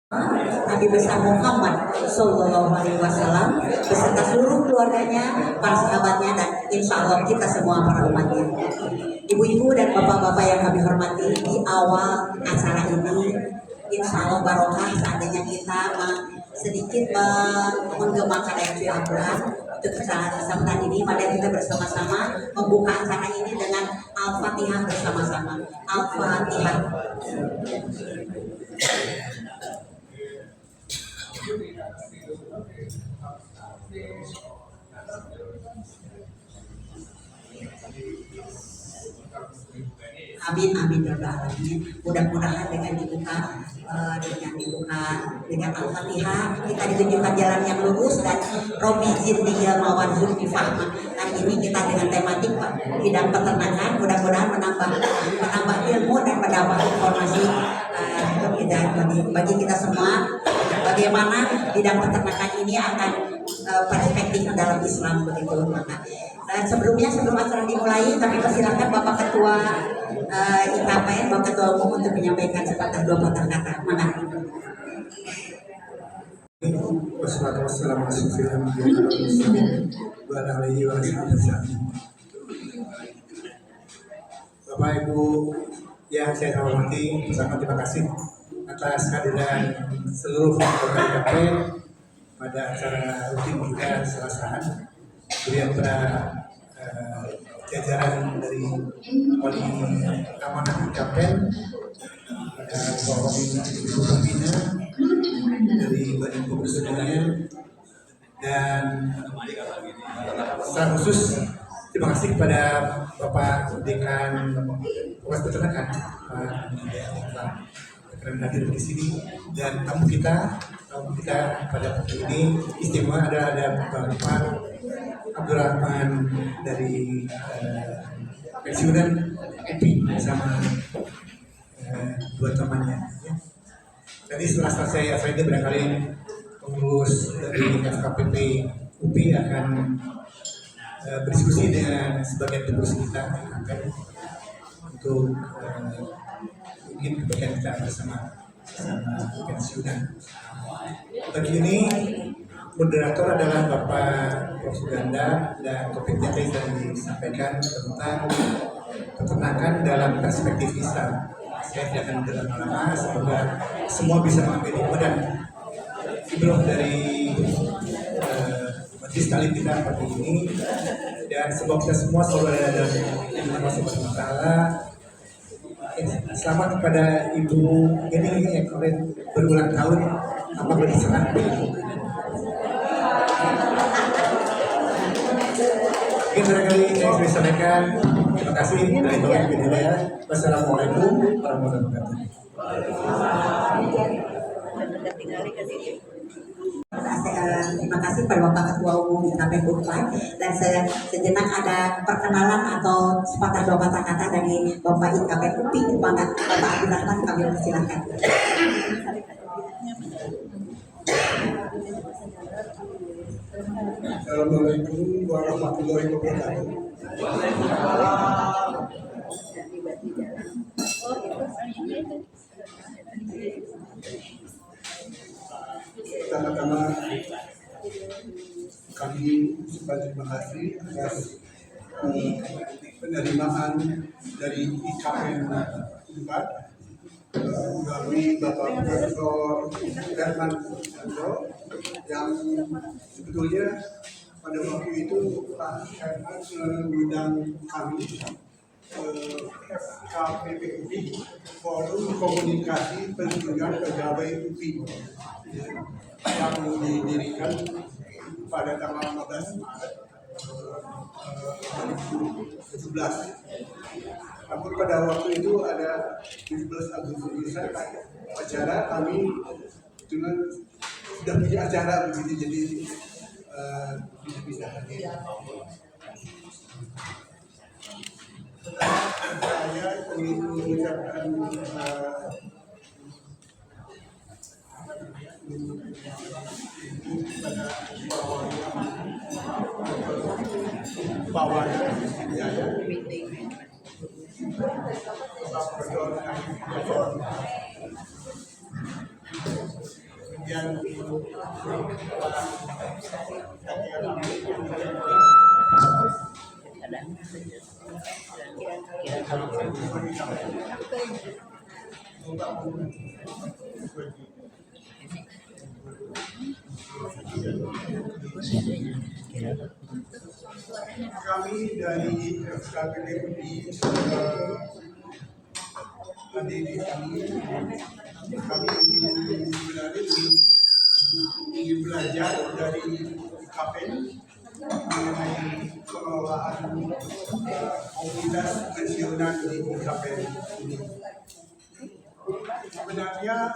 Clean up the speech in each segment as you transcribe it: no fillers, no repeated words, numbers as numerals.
Nabi besar Muhammad Sallallahu Alaihi Wasallam beserta seluruh keluarganya, para sahabatnya, dan insya Allah kita semua para umatnya. Ibu-ibu dan bapak-bapak yang kami hormati, di awal acara ini insya Allah barokah seandainya kita sedikit menggemakan ayat Al-Quran untuk kesempatan ini. Mari kita bersama-sama membuka acara ini dengan Al-Fatihah bersama-sama. Al-Fatihah. Amin amin ya rabbal alamin. Mudah-mudahan dengan dibuka dengan Al-Fatihah kita ditunjukkan jalan yang lurus dan Robi Zindiyah Mawar Zulfi Fahma. Dan ini kita dengan tematik bidang peternakan, mudah-mudahan menambah ilmu dan menambah informasi bagi kita semua bagaimana bidang peternakan ini akan perspektif dalam Islam begitu. Dan sebelum acara dimulai, kami persilakan Bapak Ketua IKPN, Bapak Ketua Umum untuk menyampaikan sepatah dua patah kata. Mana? Bapak Ibu yang saya hormati, sangat terima kasih atas kehadiran seluruh anggota IKPN pada acara rutin kita Selasahan. Kemudian pada jajaran dari Wali Amanah IKPN, ada Bapak Ibu Pembina dari Badan Pengurusnya, dan secara khusus terima kasih kepada Bapak Dekan Fakultas Peternakan Pak karena hadir di sini, dan tamu kita pada hari ini istimewa ada Bapak Abdurrahman dari pensiunan MP bersama dua temannya. Jadi setelah selesai acara ini barangkali pengurus dari FKPP UPI akan berdiskusi dengan sebagian pengurus kita untuk mungkin kebaikan kita bersama pensiunan. Pagi ini moderator adalah Bapak Prof. Suganda, dan topik yang disampaikan tentang peternakan dalam perspektif Islam. Saya tidak akan berlama-lama, semoga semua bisa mengambil ilmu dan ibrah dari majelis taklim kita pagi ini, dan semoga kita semua selalu ada dalam ilmu Allah Subhanahu wa Ta'ala. Selamat kepada Ibu ini yang kemarin berulang tahun, apa bersenang. Mungkin barangkali yang saya sampaikan. Terima kasih. Wassalamualaikum warahmatullahi wabarakatuh. Terima kasih pada Bapak Ketua Umum IKPN Unpad, dan sejenak ada perkenalan atau sepatah dua patah kata dari Bapak IKPN UPI. Bapak Abdurrahman, kami persilakan. Assalamualaikum warahmatullahi wabarakatuh. Pertama-tama kami terima kasih atas penerimaan dari IKPN Unpad melalui Bapak Profesor Herman yang sebetulnya pada waktu itu Pak Herman mengundang kami FKPP UPI, Forum Komunikasi Pensiunan Pegawai UPI, yang didirikan pada tanggal 15 Maret 2017. Namun pada waktu itu ada 17 Agustus acara kami cuma sudah punya acara begitu, jadi tidak bisa hadir. Saya ingin mengucapkan kepada Bapak Jaya, Bapak Profesor yang kami dari FKPPUI hadirin kami ingin belajar dari KPN mengenai pengelolaan komunitas pensiunan di KPN ini. Sebenarnya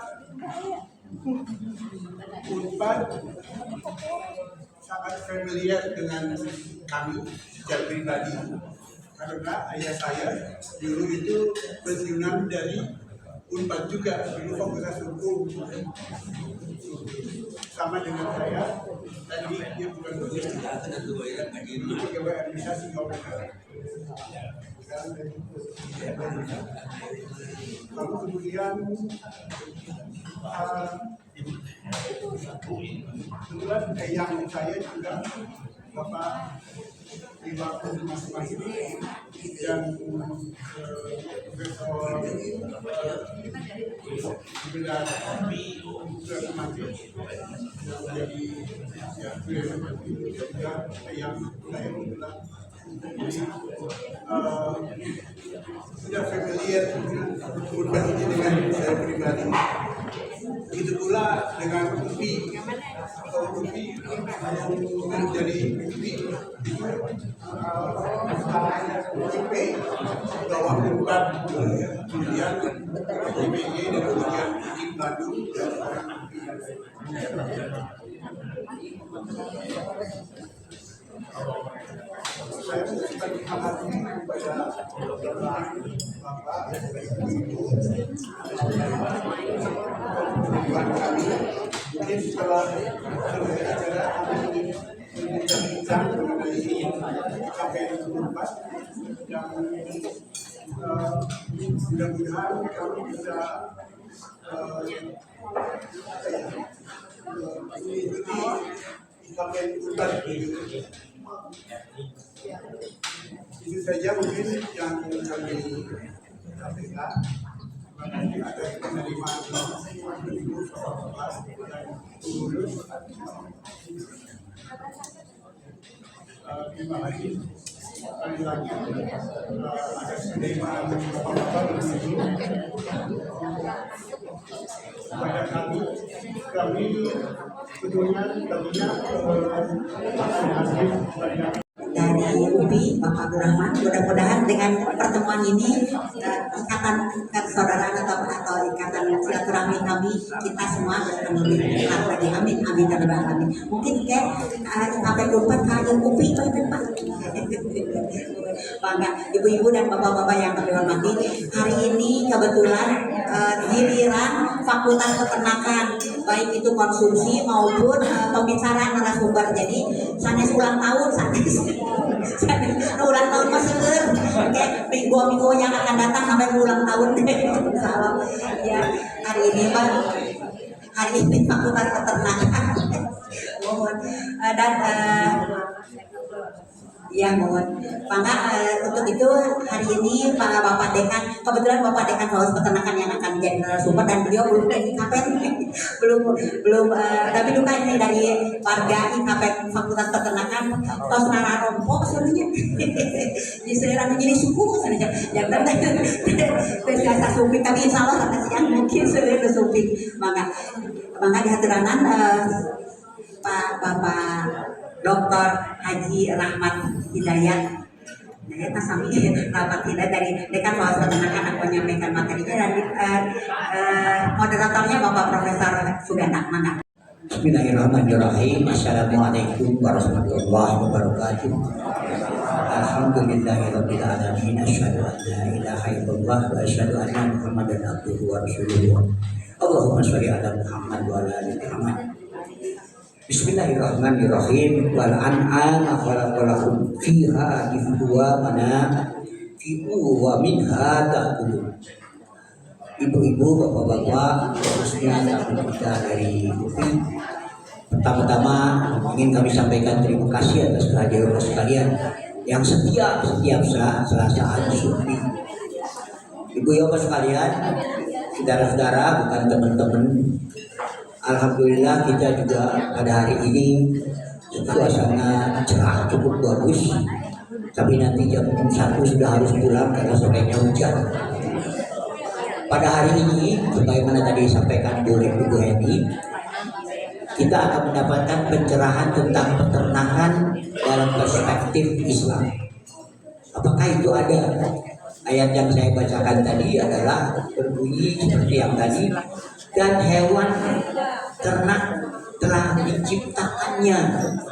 Unpad sangat familiar dengan kami secara pribadi karena ayah saya dulu itu pensiunan dari Unpad juga, dulu fakultas hukum sama dengan saya. Tadi dia bukan dosen, dulu pegawai administrasi governor. Lalu kemudian kebetulan yang saya juga Bapak Ibu masing-masing yang Profesor Bilar mati jadi juga yang saya bilang sudah familiar Unpad ini dengan saya pribadi. Begitu pula dengan UPI atau UPI menjadi UPI IP bawah Unpad, kemudian IPY dan kemudian UPI Bandung dan saya mengucapkan terima kasih kepada Bapak Ibu kami. Mungkin setelah selesai acara kami berbincang mengenai KPN Unpad yang mudah-mudahan kami bisa mengikuti KPN Unpad. Itu saja mungkin yang kami sampaikan. Nanti ada penerimaan pengurus. Terima kasih sekali lagi atas penerimaan Bapak kepada kami. Kami sebetulnya tadinya dari UPI Bapak Abdurrahman. Mudah-mudahan dengan pertemuan ini ikatan persaudaraan atau ikatan silaturahmi kami kita semua akan lebih erat lagi. Amin amin dan amin. Mungkin kayak sampai Unpad kali UPI itu Pak. Bangga ibu-ibu dan bapak-bapak yang kami hormati. Hari ini kebetulan giliran Fakultas Peternakan, baik itu konsumsi maupun pembicaraan narasumber. Jadi sanes ulang tahun, sanes ulang tahun masih minggu yang akan datang sampai ulang tahun. Salam ya hari ini Pak, hari ini Fakultas Peternakan mohon dan ya mohon bangga untuk itu hari ini Pak Bapak Dekan, kebetulan Bapak Dekan Fakultas Peternakan yang akan menjadi narasumber dan beliau belum dari IKPN belum tapi juga ini dari warga IKPN Fakultas Peternakan tos nararompo sebenarnya di selera menjadi suku sebenarnya yang penting biasa supik tapi insya Allah yang mungkin selera supik bangga di haturanan Pak Bapak Dr. Haji Rahmat Hidayat. Nah, kita sami Rahmat Hidayat dari Dekan Fakultas Peternakan akan menyampaikan materinya dan moderatornya Bapak Profesor Suganda. Mangga. Bismillahirrahmanirrahim. Assalamualaikum warahmatullahi wabarakatuh. Alhamdulillahirabbil alamin. Asyhadu an la ilaha illallah wa asyhadu anna Muhammadan abduhu wa rasuluh. Allahumma shalli ala Muhammad wa ala ali Muhammad. Bismillahirrahmanirrahim. Wal an'ama khalaqalakum fiha difwa mana fi'u wa minha ta'kulun. ibu-ibu, bapak-bapak, khususnya tamu kita dari UPI. Pertama-tama ingin kami sampaikan terima kasih atas kehadiran sekalian yang setiap saat Selasa UPI. Ibu bapak sekalian, saudara-saudara, bukan teman-teman. Alhamdulillah kita juga pada hari ini suasana cerah cukup bagus. Tapi nanti jam 1 sudah harus pulang karena sorenya hujan. Pada hari ini, sebagaimana tadi disampaikan oleh Ibu Heni, kita akan mendapatkan pencerahan tentang peternakan dalam perspektif Islam. Apakah itu ada? Ayat yang saya bacakan tadi adalah berbunyi seperti yang tadi, dan hewan ternak telah diciptakannya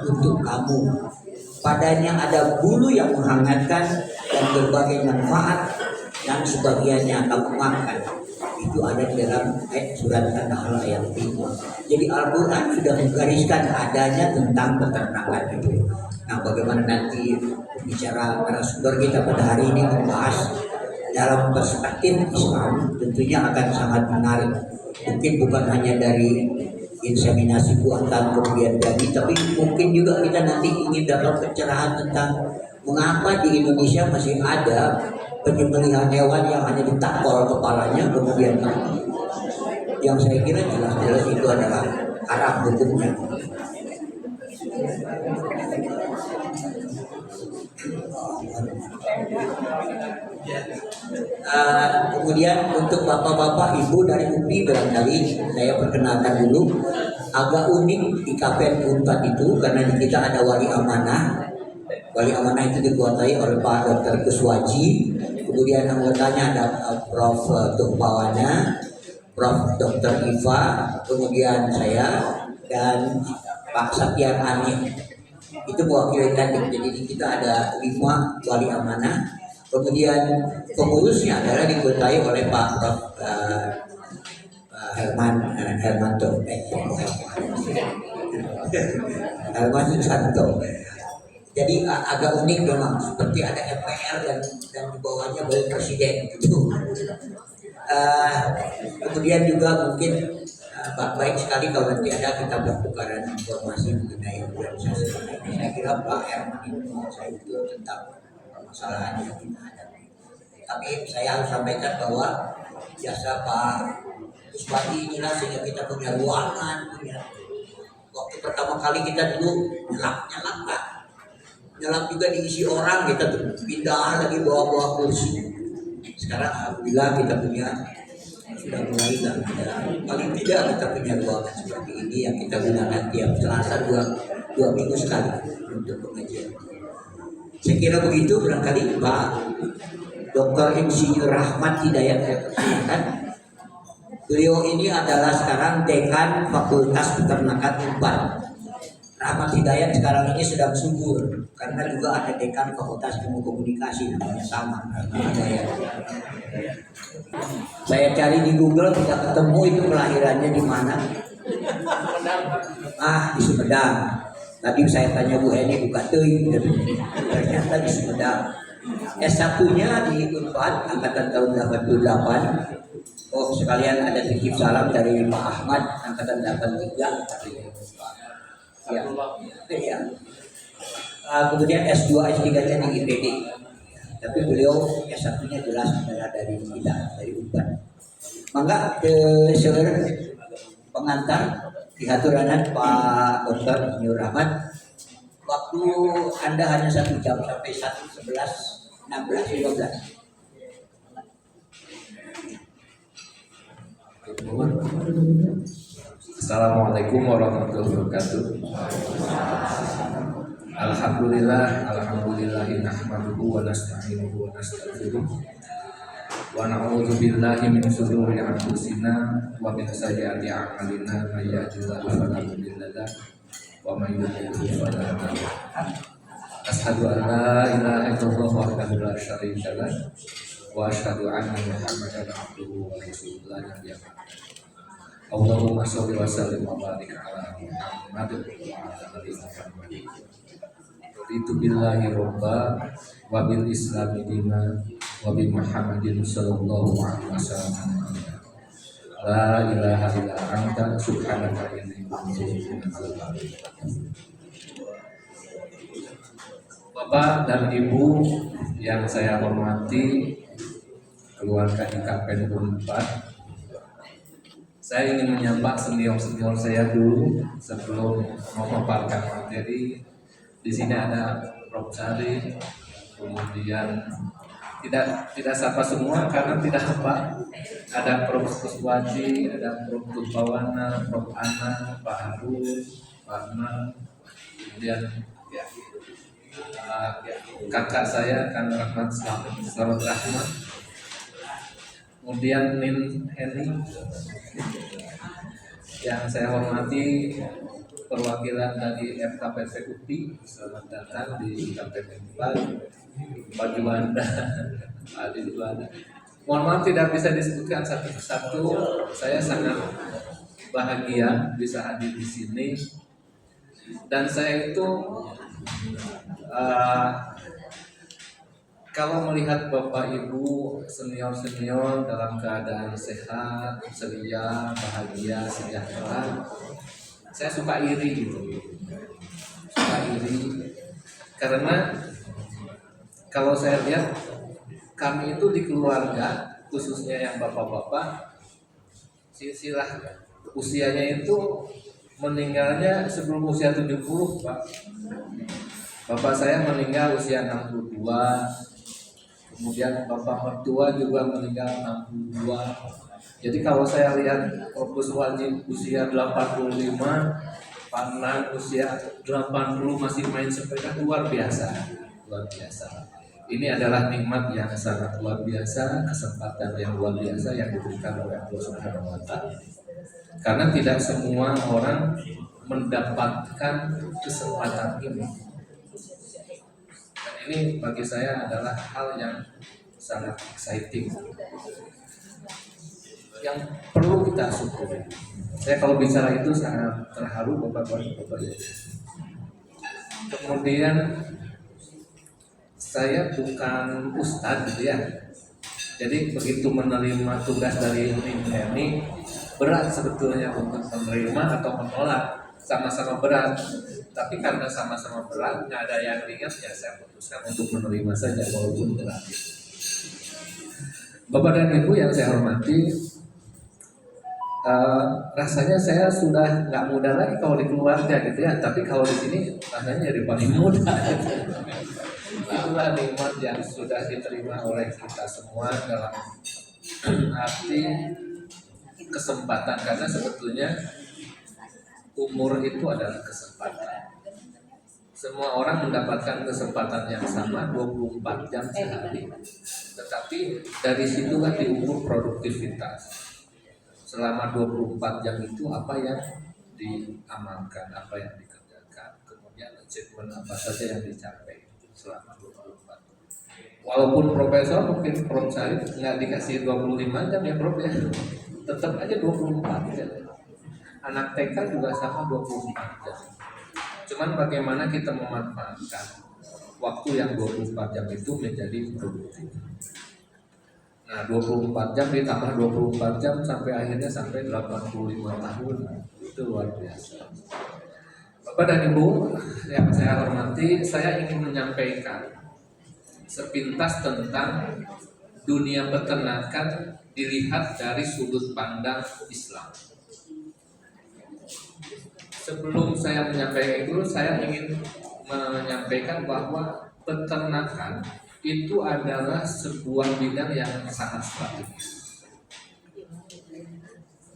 untuk kamu. Padanya ada bulu yang menghangatkan dan berbagai manfaat yang sebagiannya kamu makan. Itu ada di dalam surat An-Nahl ayat 5. Jadi Al-Quran sudah menggariskan adanya tentang peternakan itu. Nah, bagaimana nanti bicara narasumber kita pada hari ini membahas dalam perspektif Islam, tentunya akan sangat menarik. Mungkin bukan hanya dari inseminasi buatan kemudian jadi, tapi mungkin juga kita nanti ingin dapat pencerahan tentang mengapa di Indonesia masih ada penyembelihan hewan yang hanya ditakol kepalanya kemudian mati. Yang saya kira jelas-jelas itu adalah haram hukumnya. Kemudian untuk bapak-bapak ibu dari UPI barangkali saya perkenalkan dulu. Agak unik di KPN Unpad itu karena di kita ada wali amanah. Wali amanah itu dikuasai oleh Pak Dr. Kuswaji. Kemudian anggotanya ada Prof. Tuhpawana, Prof. Dr. Iva, kemudian saya dan Pak Satyan Ani. Itu mewakili teknik. Jadi kita ada 5 wali amanah. Kemudian pengurusnya adalah dikuasai oleh Pak Prof. Hermanto Susanto. Jadi agak unik memang, seperti ada MPR dan di bawahnya baru presiden gitu. Kemudian juga mungkin baik sekali kalau nanti ada kita bertukaran informasi mengenai organisasi. Saya kira Pak Herman itu saya itu tentang permasalahan yang kita hadapi. Tapi saya harus sampaikan bahwa jasa Pak Kuswati inilah sehingga kita punya ruangan, waktu pertama kali kita dulu nyelap juga diisi orang, kita pindah lagi bawa kursi. Sekarang alhamdulillah kita punya sudah mulai dan paling tidak kita punya ruangan seperti ini yang kita gunakan tiap Selasa dua minggu sekali untuk pengajian. Saya kira begitu barangkali Pak Dr. Insinyur Rahmat Hidayat saya persilakan. Beliau ini adalah sekarang dekan Fakultas Peternakan Unpad. Rahmat Hidayat sekarang ini sedang subur karena juga ada dekan Fakultas Ilmu Komunikasi namanya sama Rahmat Hidayat. Saya cari di Google tidak ketemu itu kelahirannya di mana. Di Sumedang. Tadi saya tanya Bu Heni buka teuing, ternyata di Sumedang. S1-nya di Unpad angkatan tahun 88. Oh, sekalian ada titip salam dari Pak Ahmad angkatan 83. Ya. Kemudian S2, S3-nya di IPD. Tapi beliau S1-nya jelas adalah dari kita, dari Unpad. Mangga seluruh pengantar dihaturanan Pak Dr. Insinyur Rahmat. Waktu Anda hanya 1 jam sampai 1:11:16:15. Assalamualaikum warahmatullahi wabarakatuh. Alhamdulillahi nahmaduhu wa nasta'inuhu wa nastaghfiruh wa na'udzu billahi min shururi anfusina wa min sayyiati a'malina may yahdihillahu fala mudilla lahu wa may yudlil fala hadiya lahu. Asyhadu an la ilaha illallah wahdahu la syarika lahu wa asyhadu anna Muhammadan abduhu wa rasuluhu la nabiyya ba'dahu. Allahumma sholli wa sallim wa barik ala Muhammad wa ala ali Muhammad. Itu billahi robba wa bil islami dina wa bi Muhammadin sallallahu alaihi wasallam. La ilaha illa anta subhanaka inni kuntu minadz dzalimin. Bapak dan Ibu yang saya hormati, keluarga IKP Unpad, saya ingin menyapa senior-senior saya dulu sebelum memaparkan materi. Di sini ada Prof. Sari, kemudian tidak sapa semua karena tidak apa. Ada Prof. Kuswaji, ada Prof. Tupawana, Prof. Ana, Pak Harus, Pak Ahmad, kemudian kakak saya Kang Rahmat Selamat Rahmat, kemudian Nin Heni yang saya hormati, perwakilan dari FKPP UPI, selamat datang di KPP 4, Pak Juanda, Pak Adi Juanda. Mohon maaf tidak bisa disebutkan satu persatu. Saya sangat bahagia bisa hadir di sini, dan saya itu kalau melihat Bapak Ibu senior-senior dalam keadaan sehat, ceria, bahagia, sejahtera, saya suka iri gitu. Suka iri karena kalau saya lihat kami itu di keluarga, khususnya yang bapak-bapak, silsilah usianya itu meninggalnya sebelum usia 70, Pak. Bapak saya meninggal usia 62, kemudian bapak mertua juga meninggal 62. Jadi kalau saya lihat Fokus Wajib usia 85, Pak Nan usia 80 masih main sepeda, luar biasa. Luar biasa. Ini adalah nikmat yang sangat luar biasa, kesempatan yang luar biasa yang diberikan oleh Allah Subhanahu wa Ta'ala. Karena tidak semua orang mendapatkan kesempatan ini. Dan ini bagi saya adalah hal yang sangat exciting, yang perlu kita syukuri. Saya kalau bicara itu sangat terharu, Bapak-Bapak. Kemudian saya bukan ustadz gitu ya. Jadi begitu menerima tugas dari ini berat sebetulnya untuk menerima atau menolak, sama-sama berat. Tapi karena sama-sama berat, nggak ada yang ringan, ya saya putuskan untuk menerima saja walaupun berat. Bapak dan Ibu yang saya hormati, rasanya saya sudah nggak muda lagi kalau di keluarga gitu ya. Tapi kalau di sini rasanya jadi paling muda. Itulah nikmat yang sudah diterima oleh kita semua dalam arti kesempatan, karena sebetulnya umur itu adalah kesempatan. Semua orang mendapatkan kesempatan yang sama 24 jam sehari. Tetapi dari situ kan diukur produktivitas. Selama 24 jam itu apa yang diamalkan, apa yang dikerjakan, kemudian achievement apa saja yang dicapai selama 24. Walaupun profesor mungkin Prof. Syarif nggak dikasih 25 jam ya Prof ya, tetap aja 24 jam. Anak TK juga sama 24 jam. Cuman bagaimana kita memanfaatkan waktu yang 24 jam itu menjadi produktif. Nah 24 jam ditambah 24 jam sampai akhirnya sampai 85 tahun, itu luar biasa. Bapak dan Ibu yang saya hormati, saya ingin menyampaikan sepintas tentang dunia peternakan dilihat dari sudut pandang Islam. Sebelum saya menyampaikan itu, saya ingin menyampaikan bahwa peternakan itu adalah sebuah bidang yang sangat strategis.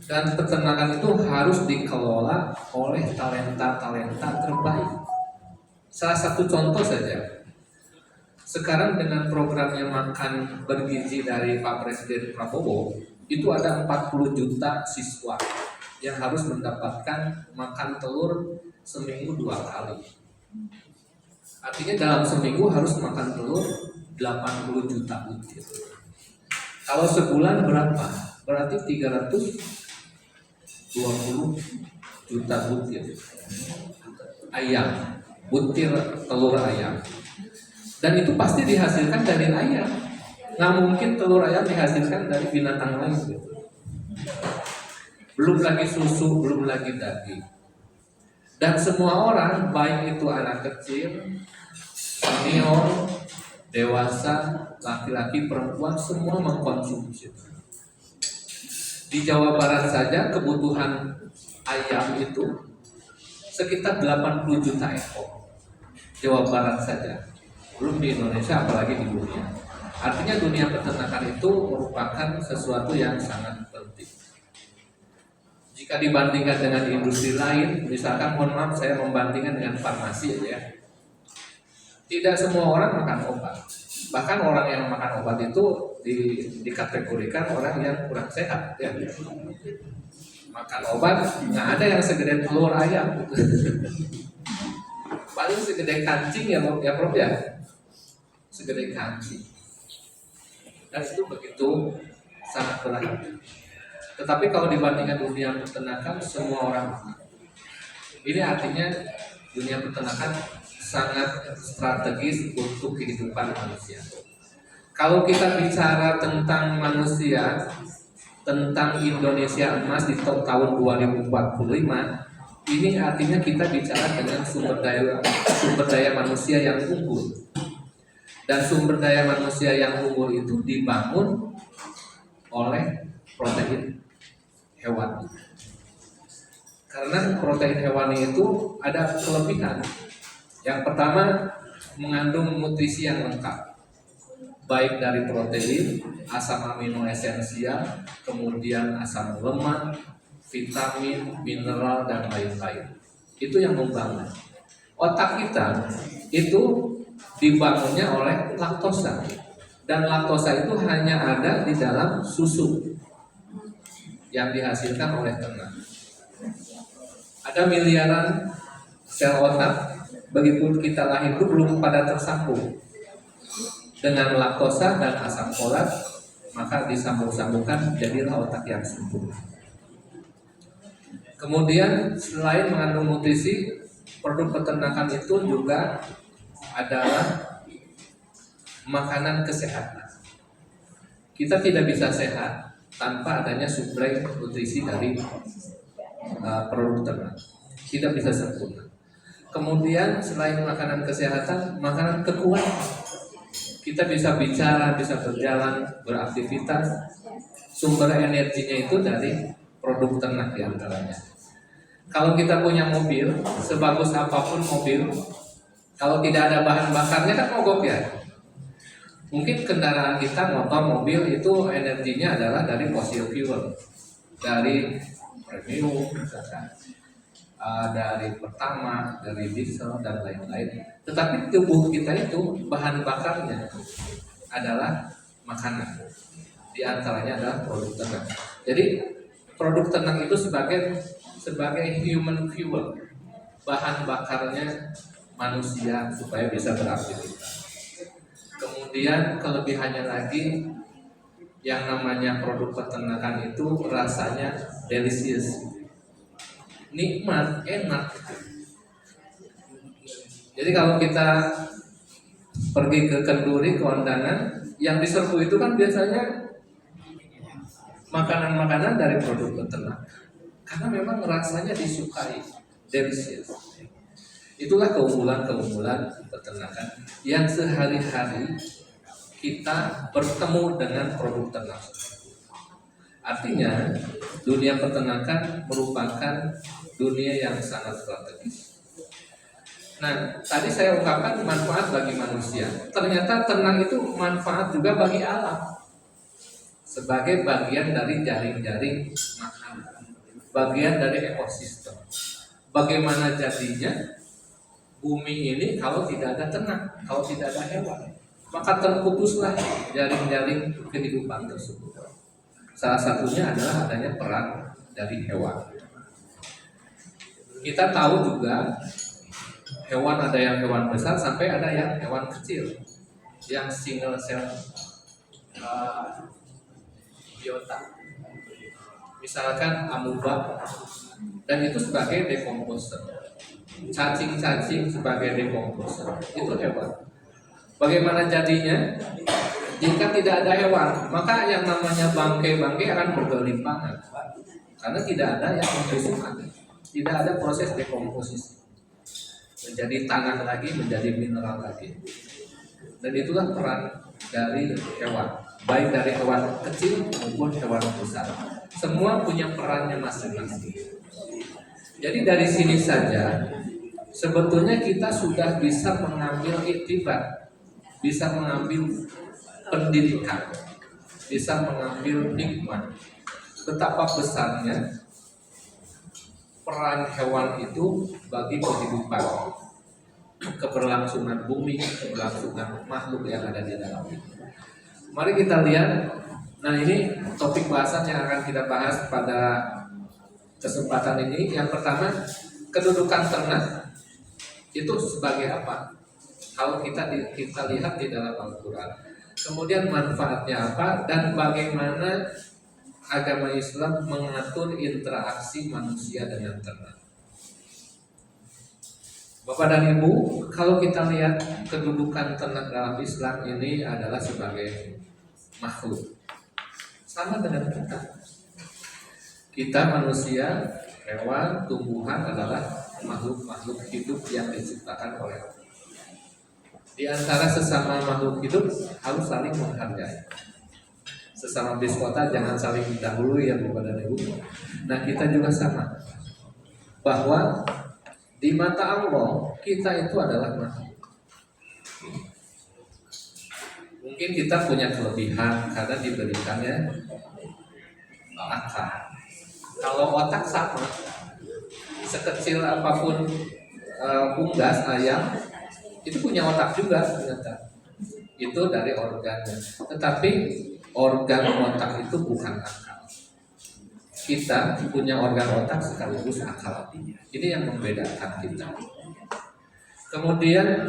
Dan peternakan itu harus dikelola oleh talenta-talenta terbaik. Salah satu contoh saja, sekarang dengan programnya makan bergizi dari Pak Presiden Prabowo, itu ada 40 juta siswa yang harus mendapatkan makan telur seminggu 2 kali. Artinya dalam seminggu harus makan telur 80 juta butir. Kalau sebulan berapa? Berarti 320 juta butir ayam, butir telur ayam. Dan itu pasti dihasilkan dari ayam. Nggak mungkin telur ayam dihasilkan dari binatang lain gitu. Belum lagi susu, belum lagi daging. Dan semua orang, baik itu anak kecil, senior, dewasa, laki-laki, perempuan, semua mengkonsumsi. Di Jawa Barat saja kebutuhan ayam itu sekitar 80 juta ekor. Jawa Barat saja, belum di Indonesia apalagi di dunia. Artinya dunia peternakan itu merupakan sesuatu yang sangat penting. Jika dibandingkan dengan industri lain, misalkan mohon maaf saya membandingkan dengan farmasi ya. Tidak semua orang makan obat. Bahkan orang yang makan obat itu dikategorikan orang yang kurang sehat ya. Makan obat nggak ada yang segede telur ayam. Paling segede kancing ya Prof ya. Segede kancing. Dan itu begitu sangat berarti. Tetapi kalau dibandingkan dunia peternakan, semua orang makan. Ini artinya dunia peternakan sangat strategis untuk kehidupan manusia. Kalau kita bicara tentang manusia, tentang Indonesia emas di tahun 2045, ini artinya kita bicara dengan sumber daya manusia yang unggul. Dan sumber daya manusia yang unggul itu dibangun oleh protein hewani. Karena protein hewani itu ada kelebihan. Yang pertama, mengandung nutrisi yang lengkap, baik dari protein, asam amino esensial, kemudian asam lemak, vitamin, mineral, dan lain-lain. Itu yang membangun. Otak kita itu dibangunnya oleh laktosa, dan laktosa itu hanya ada di dalam susu yang dihasilkan oleh ternak. Ada miliaran sel otak, begitu kita lahir itu belum pada tersambung dengan laktosa dan asam folat, maka disambung-sambungkan jadilah otak yang sempurna. Kemudian selain mengandung nutrisi, produk peternakan itu juga adalah makanan kesehatan. Kita tidak bisa sehat tanpa adanya suplai nutrisi dari produk ternak. Tidak bisa sempurna. Kemudian selain makanan kesehatan, makanan kekuatan. Kita bisa bicara, bisa berjalan, beraktivitas. Sumber energinya itu dari produk ternak diantaranya. Kalau kita punya mobil, sebagus apapun mobil, kalau tidak ada bahan bakarnya kan mogok ya. Mungkin kendaraan kita, motor, mobil itu energinya adalah dari fossil fuel, dari premium, misalkan, dari pertama, dari diesel dan lain-lain. Tetapi tubuh kita itu bahan bakarnya adalah makanan. Di antaranya adalah produk ternak. Jadi produk ternak itu sebagai human fuel, bahan bakarnya manusia supaya bisa beraktivitas. Kemudian kelebihannya lagi, yang namanya produk peternakan itu rasanya delicious, nikmat, enak. Jadi kalau kita pergi ke kenduri, ke kondangan, yang diserbu itu kan biasanya makanan-makanan dari produk peternak, karena memang rasanya disukai, delicious. Itulah keunggulan-keunggulan peternakan yang sehari-hari kita bertemu dengan produk ternak. Artinya dunia peternakan merupakan dunia yang sangat strategis. Nah, tadi saya ungkapkan manfaat bagi manusia. Ternyata ternak itu manfaat juga bagi alam, sebagai bagian dari jaring-jaring makanan, bagian dari ekosistem. Bagaimana jadinya bumi ini kalau tidak ada ternak, kalau tidak ada hewan, maka terputuslah jaring-jaring kehidupan tersebut. Salah satunya adalah adanya peran dari hewan. Kita tahu juga hewan ada yang hewan besar sampai ada yang hewan kecil, yang single cell biota. Misalkan amuba, dan itu sebagai decomposer. Cacing-cacing sebagai decomposer, itu hewan. Bagaimana jadinya? Jika tidak ada hewan, maka yang namanya bangkai-bangkai akan bergelimpangan. Karena tidak ada yang membusukkan, tidak ada proses dekomposisi. Menjadi tanah lagi, menjadi mineral lagi. Dan itulah peran dari hewan, baik dari hewan kecil maupun hewan besar. Semua punya perannya masing-masing. Jadi dari sini saja, sebetulnya kita sudah bisa mengambil iktibar, bisa mengambil pendidikan, bisa mengambil hikmah. Betapa besarnya peran hewan itu bagi kehidupan, keberlangsungan bumi, keberlangsungan makhluk yang ada di dalamnya. Mari kita lihat. Nah, ini topik bahasan yang akan kita bahas pada kesempatan ini. Yang pertama, kedudukan ternak itu sebagai apa? Kalau kita lihat di dalam Al-Quran. Kemudian manfaatnya apa dan bagaimana agama Islam mengatur interaksi manusia dengan ternak. Bapak dan Ibu, kalau kita lihat kedudukan ternak dalam Islam ini adalah sebagai makhluk. Sama dengan kita. Kita manusia, hewan, tumbuhan adalah makhluk-makhluk hidup yang diciptakan oleh Allah. Di antara sesama makhluk hidup harus saling menghargai. Sesama biskota jangan saling mendahului ya Bapak dan Ibu. Nah, kita juga sama. Bahwa di mata Allah kita itu adalah makhluk. Mungkin kita punya kelebihan karena diberikannya akal. Kalau otak sama, sekecil apapun unggas ayam itu punya otak juga ternyata. Itu dari organnya. Tetapi organ otak itu bukan akal. Kita punya organ otak sekaligus akal. Ini yang membedakan kita. Kemudian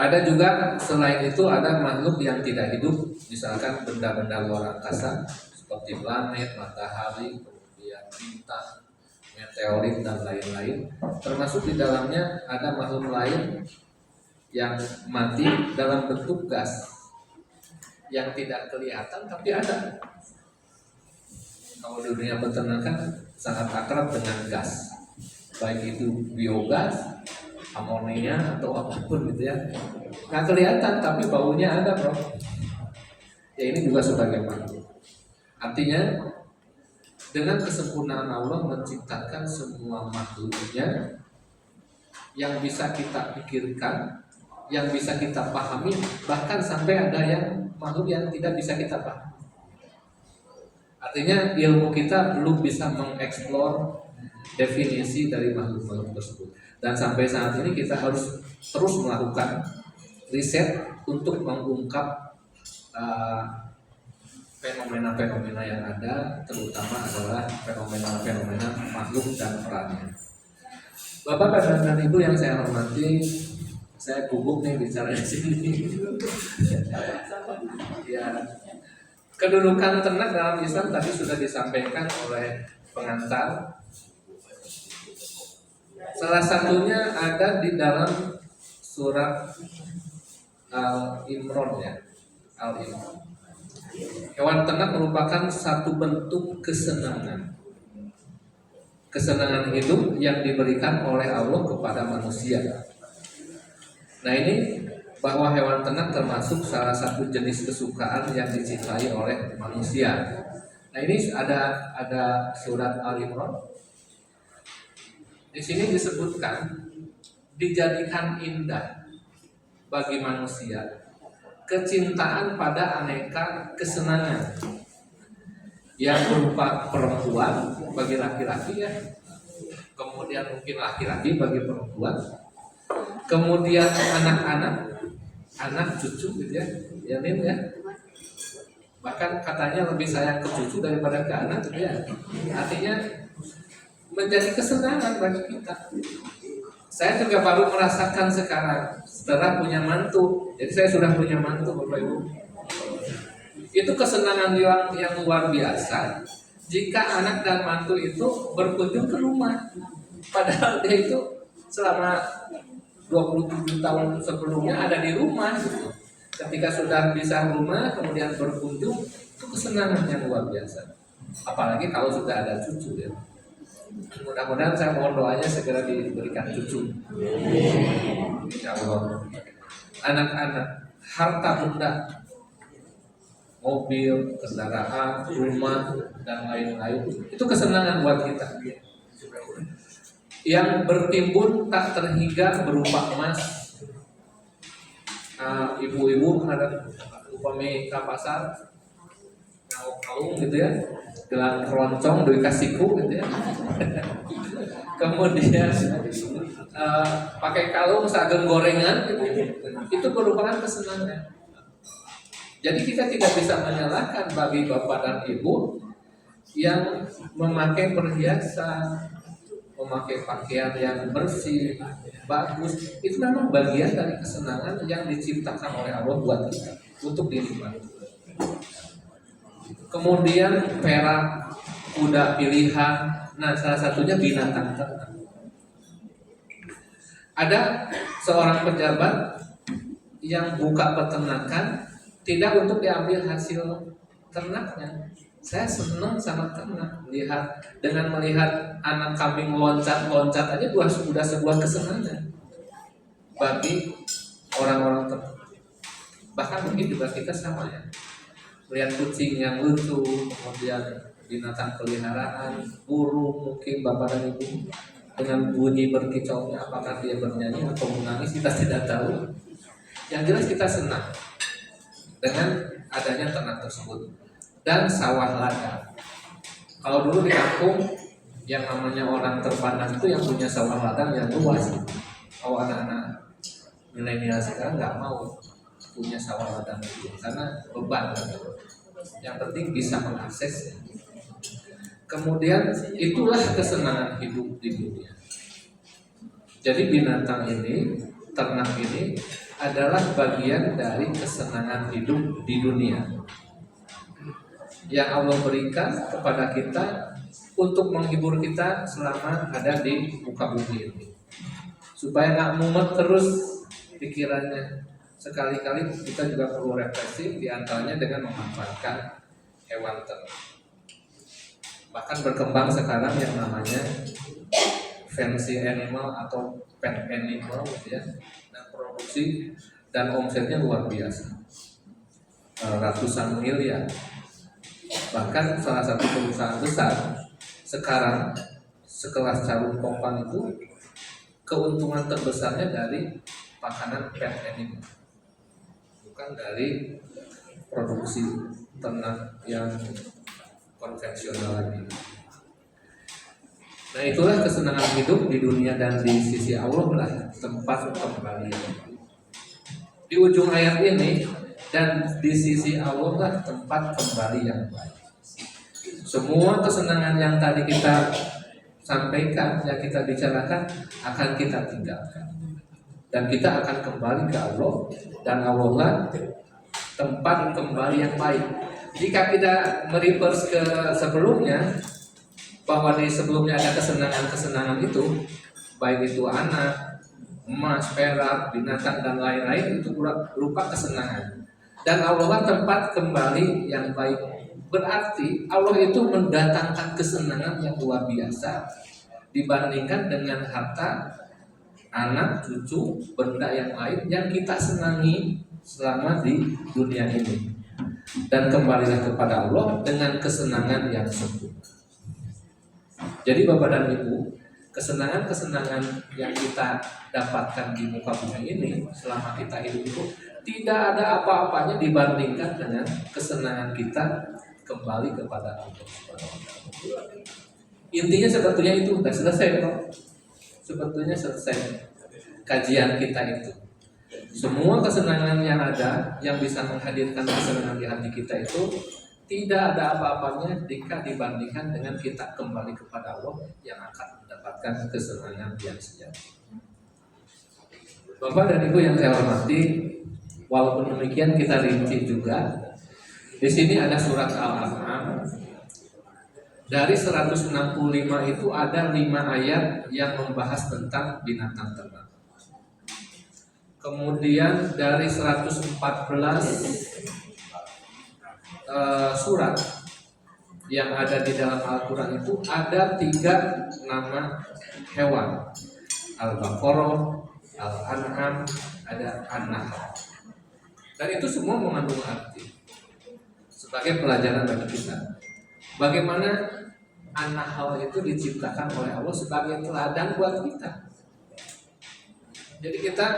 ada juga selain itu ada makhluk yang tidak hidup, misalkan benda-benda luar angkasa seperti planet, matahari, kemudian bintang, meteorit dan lain-lain. Termasuk di dalamnya ada makhluk lain yang mati dalam bentuk gas yang tidak kelihatan tapi ada. Kalau dunia peternakan sangat akrab dengan gas, baik itu biogas, amonia atau apapun gitu ya. Nggak kelihatan tapi baunya ada, bro. Ya ini juga sebagai makhluk. Artinya dengan kesempurnaan Allah menciptakan semua makhluknya yang bisa kita pikirkan, yang bisa kita pahami, bahkan sampai ada yang makhluk yang tidak bisa kita pahami. Artinya ilmu kita belum bisa mengeksplor definisi dari makhluk-makhluk tersebut. Dan sampai saat ini kita harus terus melakukan riset untuk mengungkap fenomena-fenomena yang ada, terutama adalah fenomena-fenomena makhluk dan perannya. Bapak dan Ibu yang saya hormati, saya gugup nih bicara di sini. Ya, kedudukan ternak dalam Islam tadi sudah disampaikan oleh pengantar. Salah satunya ada di dalam surat Al-Imran ya, Al-Imran. Hewan ternak merupakan satu bentuk kesenangan hidup yang diberikan oleh Allah kepada manusia. Nah ini bahwa hewan ternak termasuk salah satu jenis kesukaan yang dicintai oleh manusia. Nah ini ada surat Al-Imran. Di sini disebutkan dijadikan indah bagi manusia kecintaan pada aneka kesenangan yang berupa perempuan bagi laki-laki ya, kemudian mungkin laki-laki bagi perempuan, kemudian anak cucu gitu ya, Nin ya. Bahkan katanya lebih sayang ke cucu daripada ke anak gitu ya. Artinya menjadi kesenangan bagi kita. Saya juga baru merasakan sekarang setelah punya mantu. Jadi saya sudah punya mantu Bapak Ibu. Itu kesenangan yang luar biasa jika anak dan mantu itu berkunjung ke rumah. Padahal dia itu selama 27 tahun sebelumnya ada di rumah gitu. Ketika sudah bisa rumah, kemudian berkunjung, itu kesenangan yang luar biasa. Apalagi kalau sudah ada cucu ya. Mudah-mudahan saya mohon doanya segera diberikan cucu. Insya Allah. Anak-anak, harta benda, mobil, kendaraan, rumah, dan lain-lain, itu kesenangan buat kita. Yang bertimbun tak terhingga berupa emas. Ibu-ibu ada upami ke pasar, kalung gitu ya, gelang keroncong dari kasiku gitu ya. Kemudian pakai kalung sageng gorengan gitu. Itu merupakan kesenangan. Jadi kita tidak bisa menyalahkan bagi bapak dan ibu yang memakai perhiasan, memakai pakaian yang bersih, bagus. Itu memang bagian dari kesenangan yang diciptakan oleh Allah buat kita untuk dinikmati. Kemudian perak, kuda pilihan, nah salah satunya binatang ternak. Ada seorang pejabat yang buka peternakan tidak untuk diambil hasil ternaknya. Saya senang sama ternak, melihat anak kambing loncat-loncat aja sudah sebuah kesenangan bagi orang-orang ternak. Bahkan mungkin juga kita sama ya. Melihat kucing yang lucu, kemudian binatang peliharaan, burung mungkin bapak dan ibu dengan bunyi berkicaunya, apakah dia bernyanyi atau menangis kita tidak tahu. Yang jelas kita senang dengan adanya ternak tersebut. Dan sawah ladang. Kalau dulu di kampung yang namanya orang terpandang itu yang punya sawah ladang yang luas. Kalau anak-anak milenial sekarang nggak mau punya sawah ladang itu karena beban. Yang penting bisa mengakses. Kemudian itulah kesenangan hidup di dunia. Jadi binatang ini, ternak ini adalah bagian dari kesenangan hidup di dunia yang Allah berikan kepada kita untuk menghibur kita selama ada di muka bumi ini, supaya nggak mumet terus pikirannya. Sekali-kali kita juga perlu refleksi, diantaranya dengan memanfaatkan hewan ternak. Bahkan berkembang sekarang yang namanya fancy animal atau pet animal gitu ya, dan produksi dan omsetnya luar biasa, ratusan miliar. Bahkan salah satu perusahaan besar sekarang sekelas Carun Topan itu keuntungan terbesarnya dari makanan pet animal, bukan dari produksi ternak yang konvensional lagi. Nah itulah kesenangan hidup di dunia dan di sisi Allah lah tempat kembali. Di ujung ayat ini dan di sisi Allah lah tempat kembali yang baik. Semua kesenangan yang tadi kita sampaikan, yang kita bicarakan akan kita tinggalkan. Dan kita akan kembali ke Allah, dan Allah lah tempat kembali yang baik. Jika kita mereverse ke sebelumnya, bahwa di sebelumnya ada kesenangan-kesenangan itu, baik itu anak, emas, perak, binatang dan lain-lain, itu berupa kesenangan. Dan Allah lah tempat kembali yang baik. Berarti Allah itu mendatangkan kesenangan yang luar biasa dibandingkan dengan harta, anak, cucu, benda yang lain yang kita senangi selama di dunia ini. Dan kembalilah kepada Allah dengan kesenangan yang sempurna. Jadi Bapak dan Ibu, kesenangan-kesenangan yang kita dapatkan di muka bumi ini selama kita hidup itu tidak ada apa-apanya dibandingkan dengan kesenangan kita kembali kepada Allah. Intinya sebetulnya itu sudah selesai, Pak. Sebetulnya selesai kajian kita itu. Semua kesenangan yang ada yang bisa menghadirkan kesenangan di hati kita itu tidak ada apa-apanya jika dibandingkan dengan kita kembali kepada Allah yang akan mendapatkan kesenangan yang sejati. Bapak dan Ibu yang saya hormati, walaupun demikian kita rinci juga. Di sini ada surat Al-An'am. Dari 165 itu ada 5 ayat yang membahas tentang binatang ternak. Kemudian dari 114 surat yang ada di dalam Al-Quran itu ada 3 nama hewan. Al-Baqarah, Al-An'am, ada An-Nahl. Dan itu semua mengandung arti sebagai pelajaran bagi kita. Bagaimana An-Nahl itu diciptakan oleh Allah sebagai teladan buat kita. Jadi kita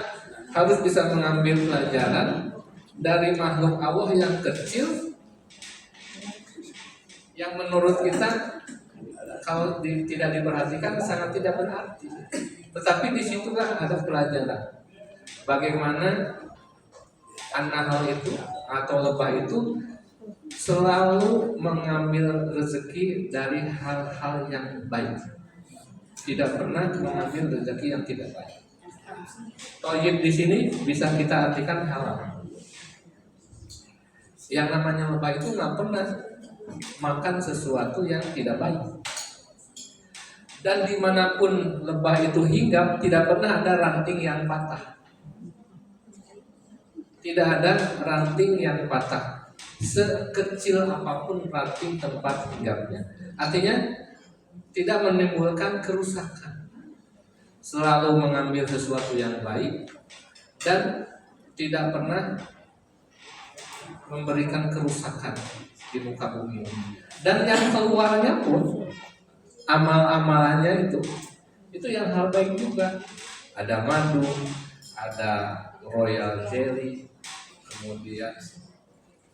harus bisa mengambil pelajaran dari makhluk Allah yang kecil, yang menurut kita kalau tidak diperhatikan sangat tidak berarti. Tetapi disitulah ada pelajaran bagaimana An-Nahl itu atau lebah itu selalu mengambil rezeki dari hal-hal yang baik, tidak pernah mengambil rezeki yang tidak baik. Thayyib di sini bisa kita artikan halal. Yang namanya lebah itu nggak pernah makan sesuatu yang tidak baik. Dan dimanapun lebah itu hinggap, tidak pernah ada ranting yang patah. Tidak ada ranting yang patah, sekecil apapun ranting tempat hinggapnya. Artinya tidak menimbulkan kerusakan. Selalu mengambil sesuatu yang baik dan tidak pernah memberikan kerusakan di muka bumi. Dan yang keluarnya pun amal-amalannya itu yang hal baik juga. Ada madu, ada royal jelly, kemudian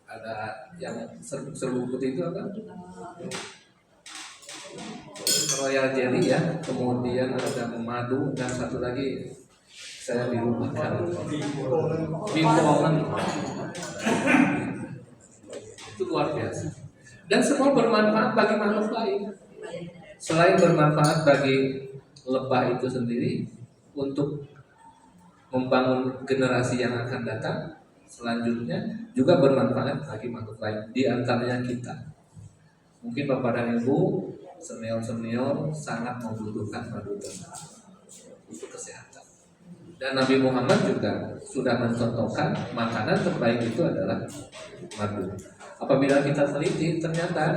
ada yang serbuk putih itu apa? Royal jelly ya, kemudian ada madu dan satu lagi saya dilupakan. Bipolen. Itu luar biasa. Dan semua bermanfaat bagi makhluk lain. Selain bermanfaat bagi lebah itu sendiri untuk membangun generasi yang akan datang selanjutnya, juga bermanfaat bagi makhluk lain, di antaranya kita. Mungkin Bapak dan Ibu senior-senior sangat membutuhkan madu untuk kesehatan. Dan Nabi Muhammad juga sudah mencontohkan makanan terbaik itu adalah madu. Apabila kita teliti, ternyata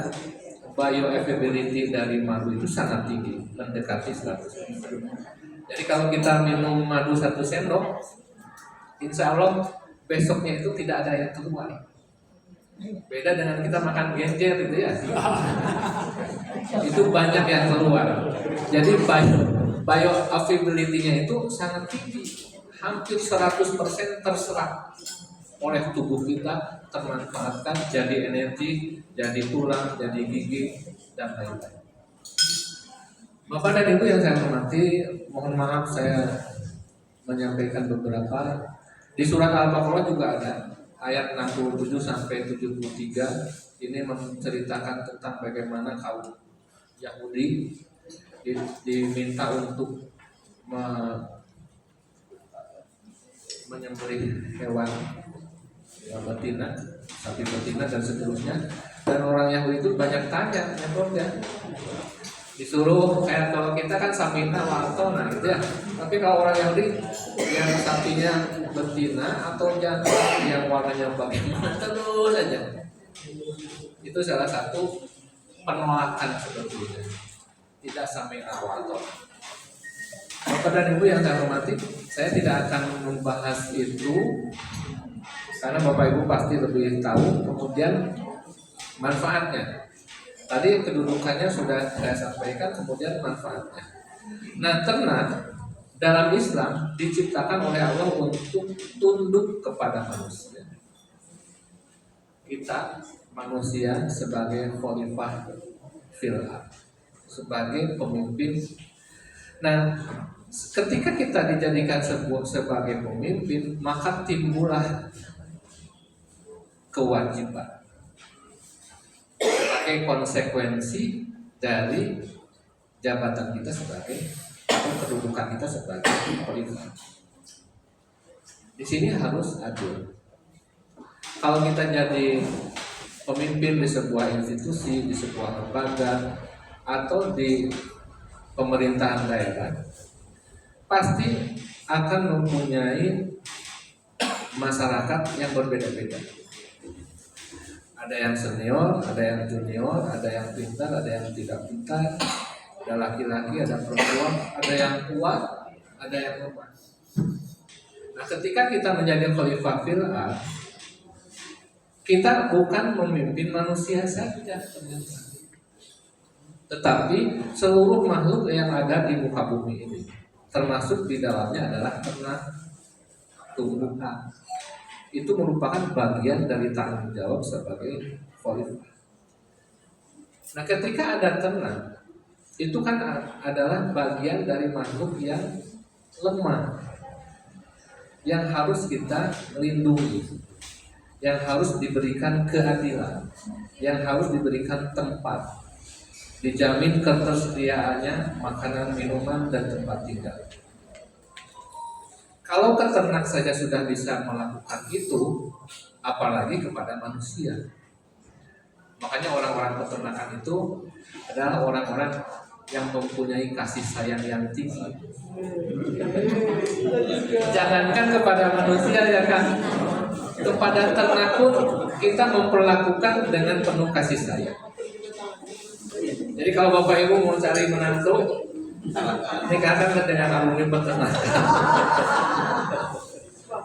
bioavailability dari madu itu sangat tinggi, mendekati 100%. Jadi kalau kita minum madu 1 sendok, insya Allah besoknya itu tidak ada yang keluar. Beda dengan kita makan genjer gitu ya. Itu banyak yang keluar. Jadi bioavailability-nya itu sangat tinggi, hampir 100% terserap oleh tubuh kita, termanfaatkan jadi energi, jadi tulang, jadi gigi, dan lain-lain. Bapak dan Ibu yang saya hormati, mohon maaf saya menyampaikan beberapa. Di surat Al-Baqarah juga ada ayat 67 sampai 73. Ini menceritakan tentang bagaimana kaum Yahudi diminta untuk menyembelih hewan betina, sapi betina dan seterusnya. Dan orang Yahudi itu banyak tanya, ya. Disuruh kayak kalau kita kan samina wartona gitu ya. Tapi kalau orang Yahudi yang sapinya betina atau jantan yang warnanya bagaimana terus aja. Itu salah satu penolakan sebetulnya. Tidak samina wartona. Bapak dan Ibu yang saya hormati, saya tidak akan membahas itu karena Bapak Ibu pasti lebih tahu. Kemudian manfaatnya. Tadi kedudukannya sudah saya sampaikan, kemudian manfaatnya. Nah, ternak dalam Islam diciptakan oleh Allah untuk tunduk kepada manusia. Kita manusia sebagai khalifah fil ardh, sebagai pemimpin. Nah, ketika kita dijadikan sebagai pemimpin, maka timbullah kewajiban sebagai konsekuensi dari jabatan kita sebagai atau kedudukan kita sebagai khalifah. Di sini harus adil. Kalau kita jadi pemimpin di sebuah institusi, di sebuah lembaga, atau di pemerintahan daerah, pasti akan mempunyai masyarakat yang berbeda-beda. Ada yang senior, ada yang junior, ada yang pintar, ada yang tidak pintar, ada laki-laki, ada perempuan, ada yang kuat, ada yang lemah. Nah, ketika kita menjadi khalifah fil ardh, kita bukan memimpin manusia saja, tetapi seluruh makhluk yang ada di muka bumi ini, termasuk di dalamnya adalah ternak, tumbuhan. Itu merupakan bagian dari tanggung jawab sebagai khalifah. Nah, ketika ada ternak, itu kan adalah bagian dari makhluk yang lemah, yang harus kita lindungi, yang harus diberikan keadilan, yang harus diberikan tempat, dijamin ketersediaannya makanan, minuman, dan tempat tinggal. Kalau peternak saja sudah bisa melakukan itu, apalagi kepada manusia. Makanya orang-orang peternakan itu adalah orang-orang yang mempunyai kasih sayang yang tinggi. Jangankan kepada manusia ya kan, kepada ternak pun kita memperlakukan dengan penuh kasih sayang. Jadi kalau Bapak Ibu mau cari menantu, nikahkan dengan alumni peternakan.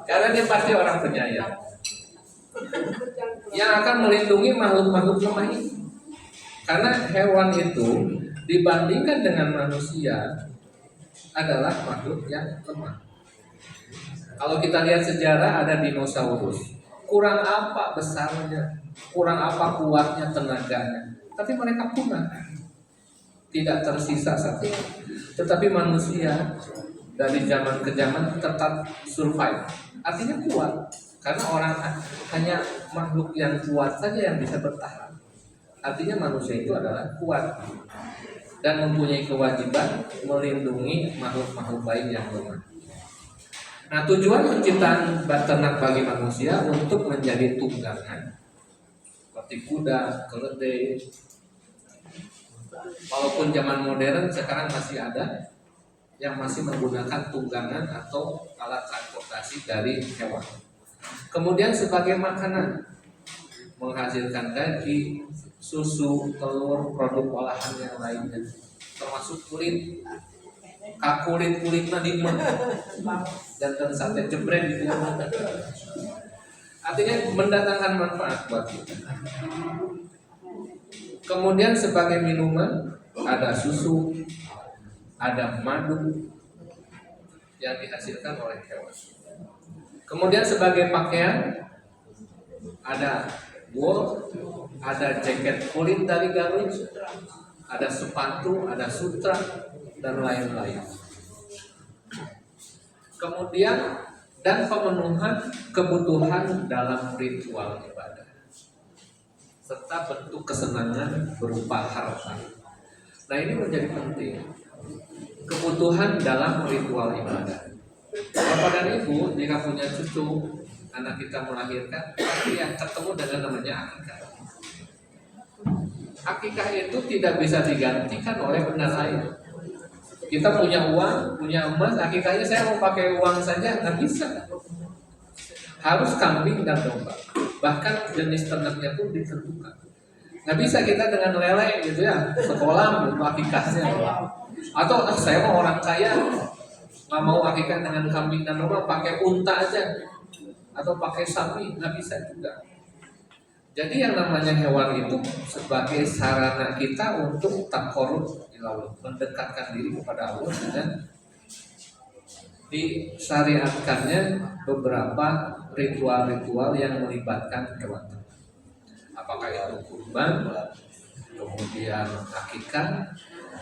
Karena dia pasti orang penyayang yang akan melindungi makhluk-makhluk lemah ini. Karena hewan itu dibandingkan dengan manusia adalah makhluk yang lemah. Kalau kita lihat sejarah, ada dinosaurus. Kurang apa besarnya, kurang apa kuatnya, tenaganya, tapi mereka punah. Tidak tersisa satu. Tetapi manusia dari zaman ke zaman tetap survive. Artinya kuat. Karena orang hanya makhluk yang kuat saja yang bisa bertahan. Artinya manusia itu adalah kuat dan mempunyai kewajiban melindungi makhluk-makhluk lain yang lemah. Nah, tujuan penciptaan ternak bagi manusia untuk menjadi tunggangan, seperti kuda, keledai. Walaupun zaman modern sekarang masih ada yang masih menggunakan tunggangan atau alat transportasi dari hewan. Kemudian sebagai makanan, menghasilkan daging, susu, telur, produk olahan yang lainnya, termasuk kulit, kulit-kulitnya dimah, dan sate jebret gitu. Artinya mendatangkan manfaat buat kita. Kemudian sebagai minuman ada susu, ada madu yang dihasilkan oleh hewan. Kemudian sebagai pakaian ada wool, ada jaket kulit dari garut, ada sepatu, ada sutra, dan lain-lain. Kemudian dan pemenuhan kebutuhan dalam ritual ibadah, serta bentuk kesenangan berupa harta. Nah, ini menjadi penting. Kebutuhan dalam ritual ibadah. Bapak dan Ibu jika punya cucu, anak kita melahirkan, pasti yang ketemu dengan namanya akikah. Akikah itu tidak bisa digantikan oleh benda lain. Kita punya uang, punya emas, akikahnya saya mau pakai uang saja, nggak bisa. Harus kambing dan domba. Bahkan jenis ternaknya pun ditentukan. Nggak bisa kita dengan lele gitu ya, sekolah untuk akikahnya. Atau saya mau orang kaya, nggak mau akikah dengan kambing dan domba, pakai unta aja. Atau pakai sapi, nggak bisa juga. Jadi yang namanya hewan itu sebagai sarana kita untuk taqarrub ilallah, mendekatkan diri kepada Allah dengan disyariatkannya beberapa ritual-ritual yang melibatkan hewan. Apakah itu kurban, kemudian akikah,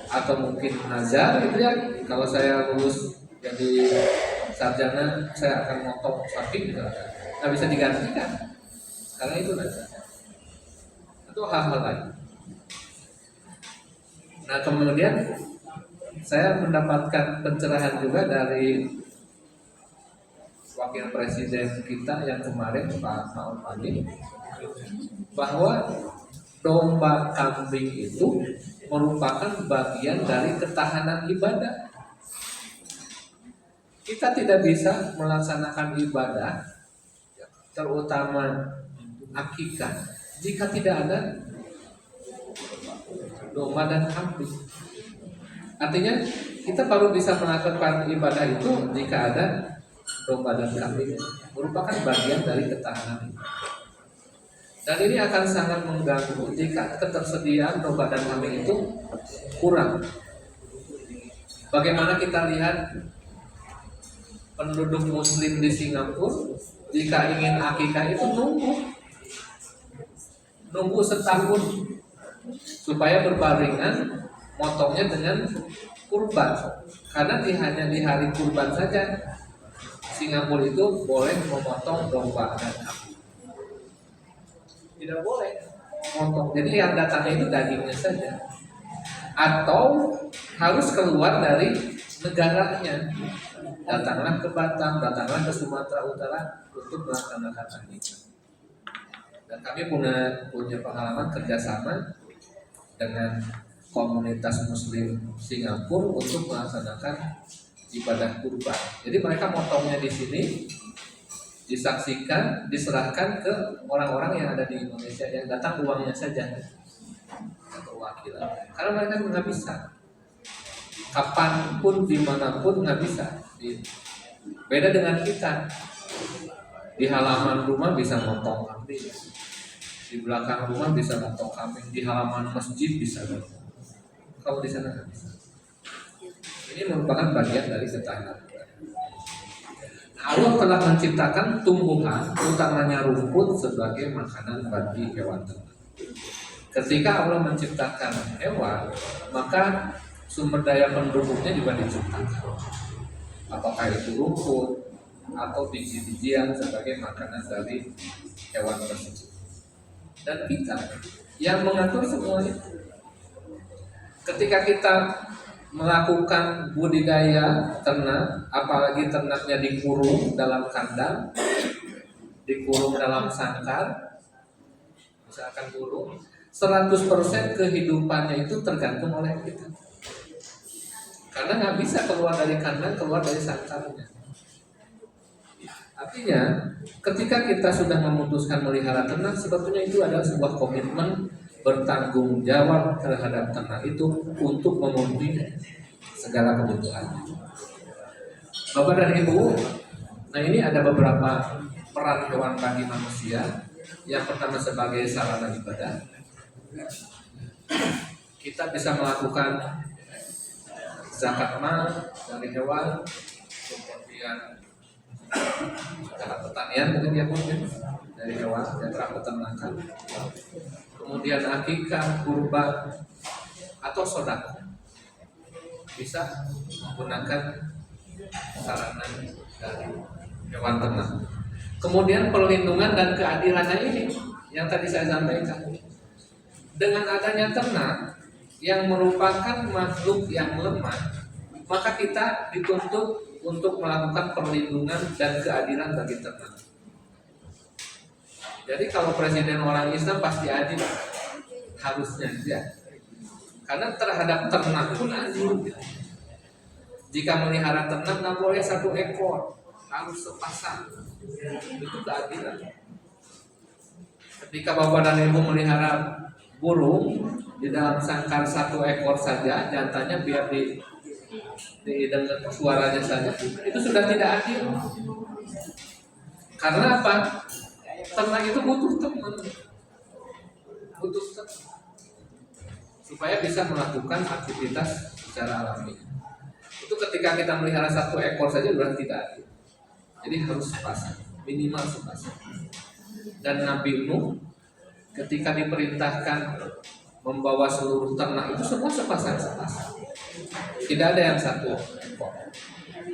atau mungkin nazar gitu ya. Kalau saya lulus jadi sarjana, saya akan motong sapi misalkan. Nggak bisa digantikan karena itu nazar. Itu hal-hal lain. Nah, kemudian saya mendapatkan pencerahan juga dari wakil presiden kita yang kemarin, Pak Ma'ruf Amin, bahwa domba kambing itu merupakan bagian dari ketahanan ibadah. Kita tidak bisa melaksanakan ibadah terutama akikah. Jika tidak ada domba dan kambing, artinya kita baru bisa melakukan ibadah itu jika ada domba dan kambing, merupakan bagian dari ketahanan. Dan ini akan sangat mengganggu jika ketersediaan domba dan kambing itu kurang. Bagaimana kita lihat penduduk muslim di Singapura, jika ingin akikah itu nunggu setahun supaya berbarengan motongnya dengan kurban. Karena hanya di hari kurban saja Singapura itu boleh memotong domba dan kambing. Tidak boleh motong. Jadi yang datangnya itu dagingnya saja. Atau harus keluar dari negaranya. Datanglah ke Batam, datanglah ke Sumatera Utara untuk melaksanakan akikah. Dan kami punya pengalaman kerjasama dengan komunitas Muslim Singapura untuk melaksanakan ibadah kurban. Jadi mereka motongnya di sini, disaksikan, diserahkan ke orang-orang yang ada di Indonesia, yang datang uangnya saja atau wakilan. Karena mereka nggak bisa, kapanpun, dimanapun nggak bisa. Beda dengan kita, di halaman rumah bisa motong kambing, di belakang rumah bisa motong kambing, di halaman masjid bisa motong. Kalau di sana nggak bisa. Ini merupakan bagian dari ketahanan. Allah telah menciptakan tumbuhan, utamanya rumput, sebagai makanan bagi hewan ternak. Ketika Allah menciptakan hewan, maka sumber daya pendukungnya juga diciptakan. Apakah itu rumput atau biji-bijian sebagai makanan dari hewan tersebut. Dan kita yang mengatur semua itu. Ketika kita melakukan budidaya ternak, apalagi ternaknya dikurung dalam kandang, dikurung dalam sangkar, misalkan kurung, 100% kehidupannya itu tergantung oleh kita. Karena nggak bisa keluar dari kandang, keluar dari sangkarnya. Artinya, ketika kita sudah memutuskan melihara ternak, sebetulnya itu adalah sebuah komitmen bertanggung jawab terhadap ternak itu untuk memenuhi segala kebutuhannya. Bapak dan Ibu, nah ini ada beberapa peran hewan bagi manusia. Yang pertama sebagai sarana ibadah, kita bisa melakukan zakat mal dari hewan, kemudian zakat pertanian mungkin dia punya dari hewan yang telah peternakan. Kemudian akikah, kurban, atau sedekah bisa menggunakan sarana dari hewan ternak. Kemudian perlindungan dan keadilannya ini yang tadi saya sampaikan. Dengan adanya ternak yang merupakan makhluk yang lemah, maka kita dituntut untuk melakukan perlindungan dan keadilan bagi ternak. Jadi kalau presiden orang Islam pasti adil, harusnya ya. Karena terhadap ternak pun adil. Jika melihara ternak nggak boleh satu ekor, harus sepasang. Itu keadilan. Ketika bapak dan ibu melihara burung di dalam sangkar satu ekor saja, jantannya biar didengar suaranya saja, itu sudah tidak adil. Karena apa? Ternak itu butuh teman, supaya bisa melakukan aktivitas secara alami. Itu ketika kita melihara satu ekor saja sudah tidak adil. Jadi harus sepasang, minimal sepasang. Dan Nabi Nuh ketika diperintahkan membawa seluruh ternak itu semua sepasang. Tidak ada yang satu ekor.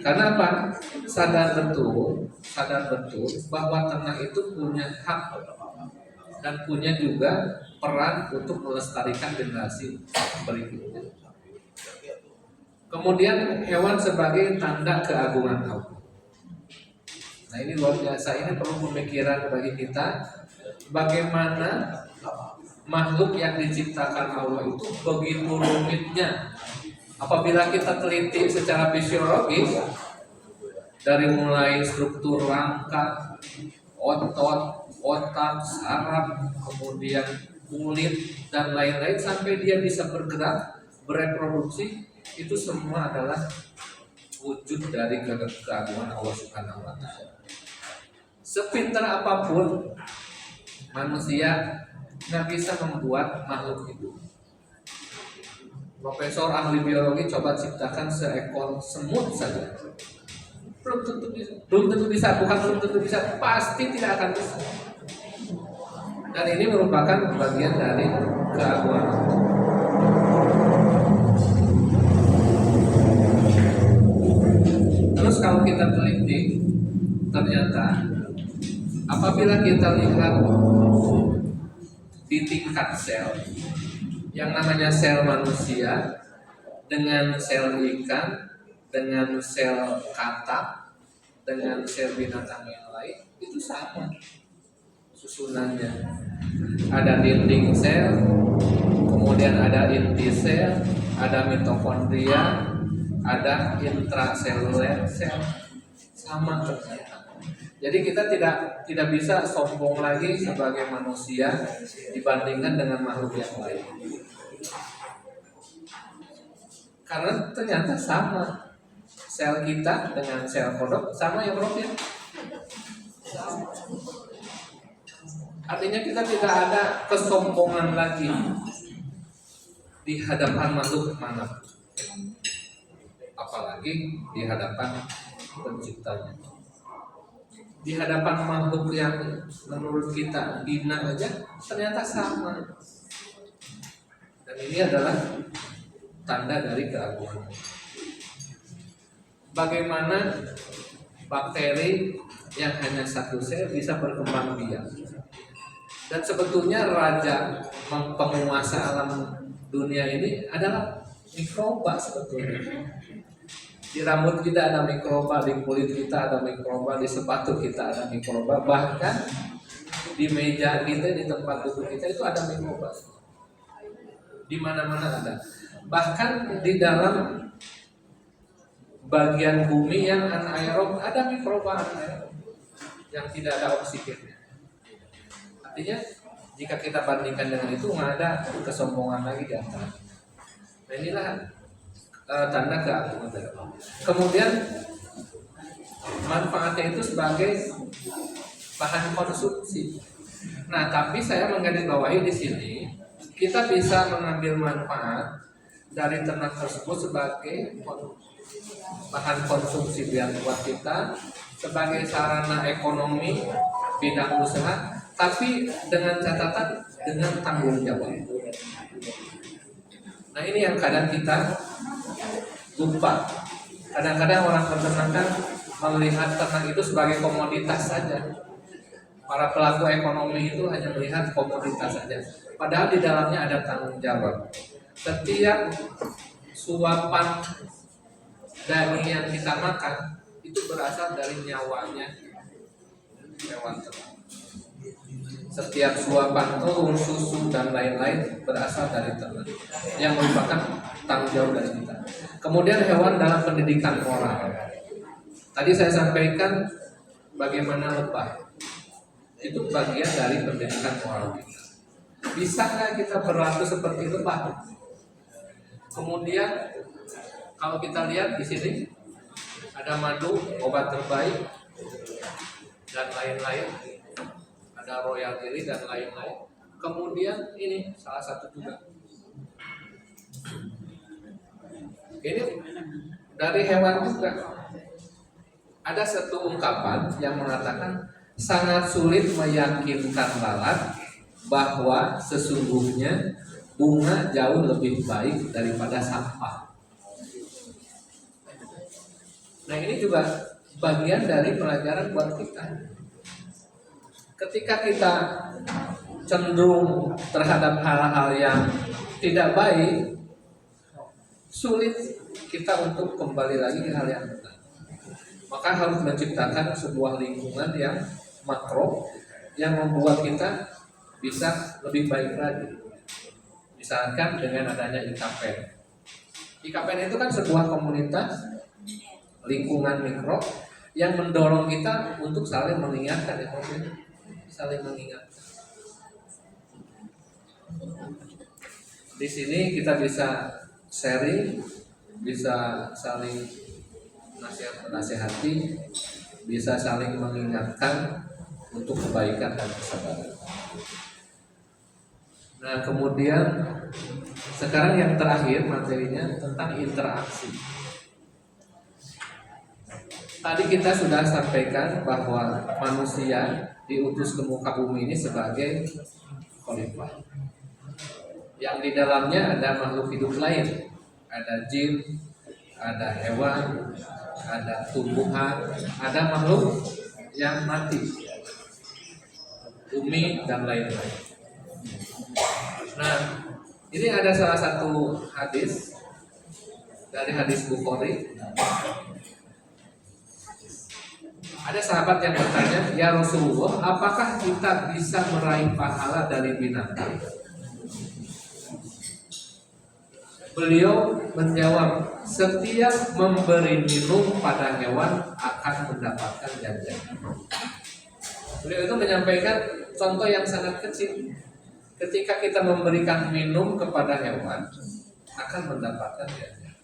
Karena apa? Sadar betul bahwa ternak itu punya hak dan punya juga peran untuk melestarikan generasi berikutnya. Kemudian hewan sebagai tanda keagungan Allah. Nah ini luar biasa, ini perlu pemikiran bagi kita. Bagaimana makhluk yang diciptakan Allah itu begitu rumitnya. Apabila kita teliti secara fisiologis, dari mulai struktur rangka, otot, otak, saraf, kemudian kulit dan lain-lain sampai dia bisa bergerak, bereproduksi, itu semua adalah wujud dari keagungan Allah Subhanahu wa taala. Sepintar apapun manusia nggak bisa membuat makhluk hidup. Profesor ahli biologi coba ciptakan seekor semut saja, belum tentu bisa, bukan belum tentu bisa, pasti tidak akan bisa. Dan ini merupakan bagian dari keagungan Allah. Terus kalau kita teliti, ternyata apabila kita lihat di tingkat sel, yang namanya sel manusia dengan sel ikan, dengan sel katak, dengan sel binatang yang lain itu sama susunannya. Ada dinding sel, kemudian ada inti sel, ada mitokondria, ada intraseluler sel, sama ternyata. Jadi kita tidak bisa sombong lagi sebagai manusia dibandingkan dengan makhluk yang lain. Karena ternyata sama. Sel kita dengan sel kodok sama ya Prof ya? Artinya kita tidak ada kesombongan lagi di hadapan makhluk manapun. Apalagi di hadapan penciptanya. Di hadapan makhluk yang menurut kita hina aja ternyata sama. Dan ini adalah tanda dari keagungan. Bagaimana bakteri yang hanya satu sel bisa berkembang biak. Dan sebetulnya raja penguasa alam dunia ini adalah mikroba sebetulnya. Di rambut kita ada mikroba, di kulit kita ada mikroba, di sepatu kita ada mikroba, bahkan di meja kita, di tempat duduk kita itu ada mikroba. Di mana-mana ada. Bahkan di dalam bagian bumi yang anaerob ada mikroba anaerob yang tidak ada oksigennya. Artinya jika kita bandingkan dengan itu nggak ada kesombongan lagi di antara. Nah inilah tanda keagungan dari Allah. Kemudian manfaatnya itu sebagai bahan konsumsi. Nah, tapi saya menggarisbawahi di sini kita bisa mengambil manfaat dari ternak tersebut sebagai bahan konsumsi buat kita, sebagai sarana ekonomi bidang usaha, tapi dengan catatan dengan tanggung jawab. Nah ini yang kadang kita lupa. Kadang-kadang orang peternakan melihat ternak itu sebagai komoditas saja. Para pelaku ekonomi itu hanya melihat komoditas saja. Padahal di dalamnya ada tanggung jawab. Setiap suapan daging yang kita makan itu berasal dari nyawanya hewan ternak. Setiap suapan telur, susu dan lain-lain berasal dari ternak yang merupakan tanggung jawab dari kita. Kemudian hewan dalam pendidikan moral. Tadi saya sampaikan bagaimana lebah itu bagian dari pendidikan moral kita. Bisa nggak kita berlaku seperti lebah? Kemudian kalau kita lihat di sini ada madu, obat terbaik dan lain-lain. Ada royal jelly dan lain-lain. Kemudian ini salah satu juga. Ini dari hewan juga. Ada satu ungkapan yang mengatakan sangat sulit meyakinkan lalat bahwa sesungguhnya bunga jauh lebih baik daripada sampah. Nah ini juga bagian dari pelajaran buat kita. Ketika kita cenderung terhadap hal-hal yang tidak baik, sulit kita untuk kembali lagi ke hal yang benar. Maka harus menciptakan sebuah lingkungan yang makro yang membuat kita bisa lebih baik lagi. Misalkan dengan adanya IKPN. IKPN itu kan sebuah komunitas lingkungan mikro yang mendorong kita untuk saling mengingatkan ya, saling mengingatkan. Di sini kita bisa sharing, bisa saling menasehati, bisa saling mengingatkan untuk kebaikan dan kesabaran. Nah, kemudian sekarang yang terakhir materinya tentang interaksi. Tadi kita sudah sampaikan bahwa manusia diutus ke muka bumi ini sebagai khalifah. Yang di dalamnya ada makhluk hidup lain, ada jin, ada hewan, ada tumbuhan, ada makhluk yang mati, bumi dan lain-lain. Nah, ini ada salah satu hadis dari hadis Bukhari. Ada sahabat yang bertanya, ya Rasulullah, apakah kita bisa meraih pahala dari binatang? Beliau menjawab, setiap memberi minum pada hewan akan mendapatkan ganjaran. Beliau itu menyampaikan contoh yang sangat kecil. Ketika kita memberikan minum kepada hewan, akan mendapatkan ganjaran.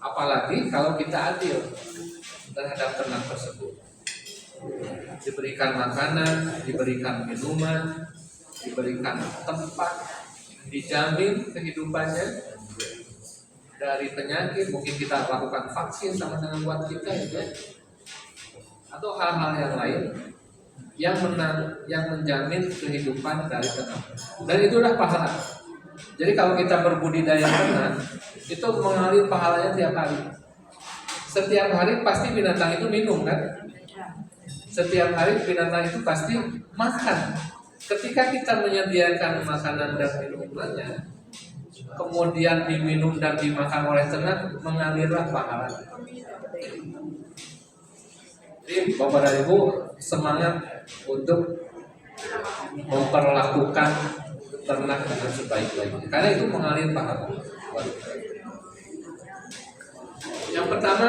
Apalagi kalau kita adil terhadap ternak tersebut. Diberikan makanan, diberikan minuman, diberikan tempat, dijamin kehidupannya dari penyakit, mungkin kita lakukan vaksin sama dengan buat kita ya, atau hal-hal yang lain yang menjamin kehidupan dari ternak. Dan itulah pahala. Jadi kalau kita berbudidaya ternak, itu mengalir pahalanya tiap hari. Setiap hari pasti binatang itu minum kan? Setiap hari binatang itu pasti makan. Ketika kita menyediakan makanan dan minumannya, kemudian diminum dan dimakan oleh ternak, mengalirlah pahala. Jadi Bapak dan Ibu semangat untuk memperlakukan ternak dengan sebaik-baiknya, karena itu mengalir pahala. Yang pertama,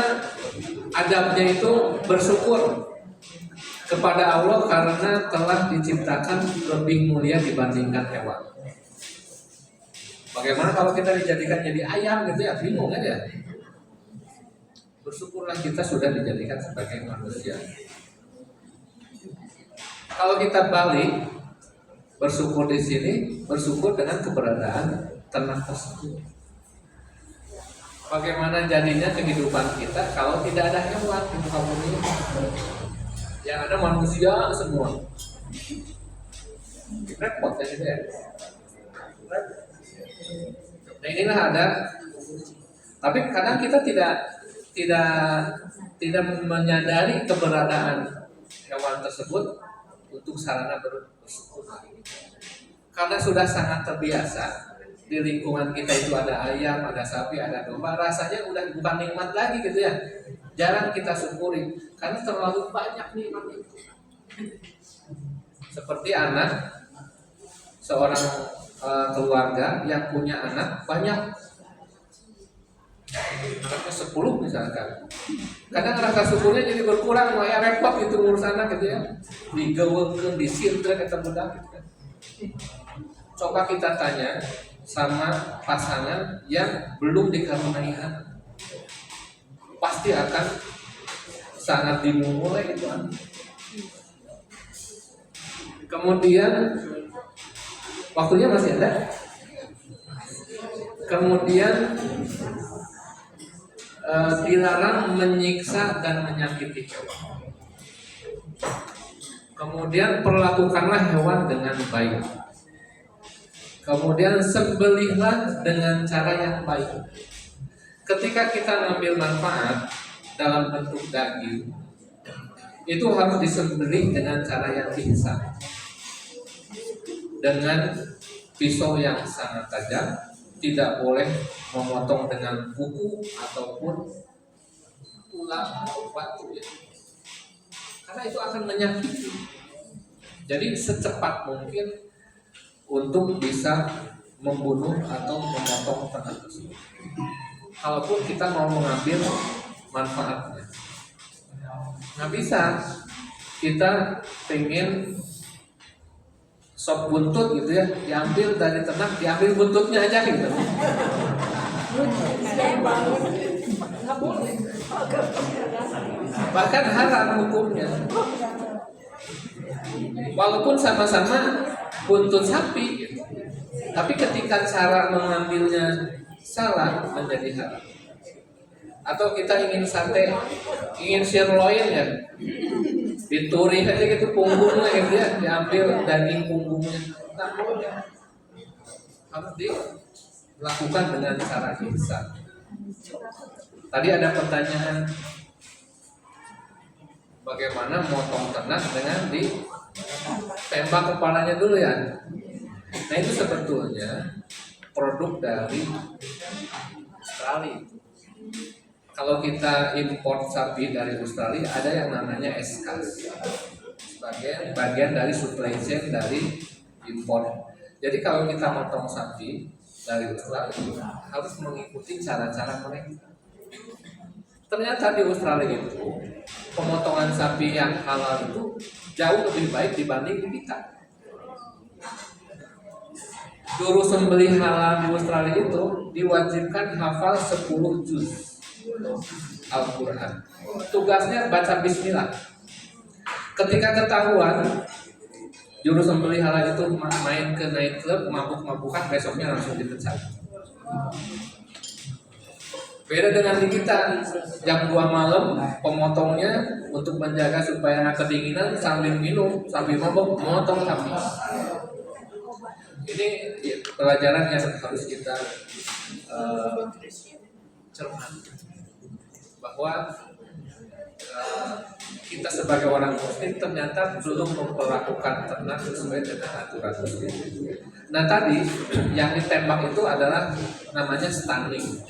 adabnya itu bersyukur kepada Allah karena telah diciptakan lebih mulia dibandingkan hewan. Bagaimana kalau kita dijadikan jadi ayam gitu ya, bingung aja. Bersyukurlah kita sudah dijadikan sebagai manusia. Kalau kita balik, bersyukur di sini, bersyukur dengan keberadaan ternak tersebut. Bagaimana jadinya kehidupan kita kalau tidak ada hewan di muka bumi? Yang ada manusia semua. Repot ya gitu ya. Nah inilah ada, tapi kadang kita tidak menyadari keberadaan hewan tersebut untuk sarana bersyukur. Karena sudah sangat terbiasa di lingkungan kita itu ada ayam, ada sapi, ada domba, rasanya udah bukan nikmat lagi gitu ya. Jarang kita syukuri karena terlalu banyak nikmat itu. Seperti anak seorang keluarga yang punya anak banyak, anaknya 10 misalkan, kadang rasa syukurnya jadi berkurang, ya repot itu urusan anak gitu ya, digewengkeun, disindra kata budak gitu kan. Coba kita tanya sama pasangan yang belum dikaruniai anak, pasti akan sangat dimulai itu anak. Kemudian waktunya masih ada. Kemudian dilarang menyiksa dan menyakiti hewan. Kemudian perlakukanlah hewan dengan baik. Kemudian sembelihlah dengan cara yang baik. Ketika kita ngambil manfaat dalam bentuk daging, itu harus disembelih dengan cara yang ihsan, dengan pisau yang sangat tajam, tidak boleh memotong dengan kuku ataupun tulang atau batu ya. Karena itu akan menyakiti. Jadi secepat mungkin untuk bisa membunuh atau memotong ternak tersebut. Kalaupun kita mau mengambil manfaatnya. Nggak bisa. Kita pengen sop buntut gitu ya, diambil dari ternak, diambil buntutnya aja gitu. Bahkan haram hukumnya. Walaupun sama-sama buntut sapi gitu. Tapi ketika cara mengambilnya salah menjadi haram. Atau kita ingin sate, ingin sirloin ya, dituri aja gitu punggungnya gitu ya, diambil daging punggungnya. Nah, harus dilakukan dengan cara ihsan. Tadi ada pertanyaan, bagaimana motong ternak dengan ditembak kepalanya dulu ya. Nah itu sebetulnya produk dari Australia. Kalau kita import sapi dari Australia, ada yang namanya SKS sebagai bagian dari supply chain dari import. Jadi kalau kita motong sapi dari Australia harus mengikuti cara-cara mereka. Ternyata di Australia itu pemotongan sapi yang halal itu jauh lebih baik dibanding di kita. Juru sembelih halal di Australia itu diwajibkan hafal 10 juz Al-Quran. Tugasnya baca bismillah. Ketika ketahuan juru sembelih halal itu main ke night club, mabuk-mabukan, besoknya langsung dipecat. Beda dengan di kita, jam 2 malam pemotongnya untuk menjaga supaya nggak kedinginan sambil minum, sambil mabuk, motong sapi. Ini pelajaran yang harus kita cermati, bahwa kita sebagai orang muslim ternyata belum memperlakukan ternak sesuai dengan aturan muslim. Nah tadi yang ditembak itu adalah namanya stunning.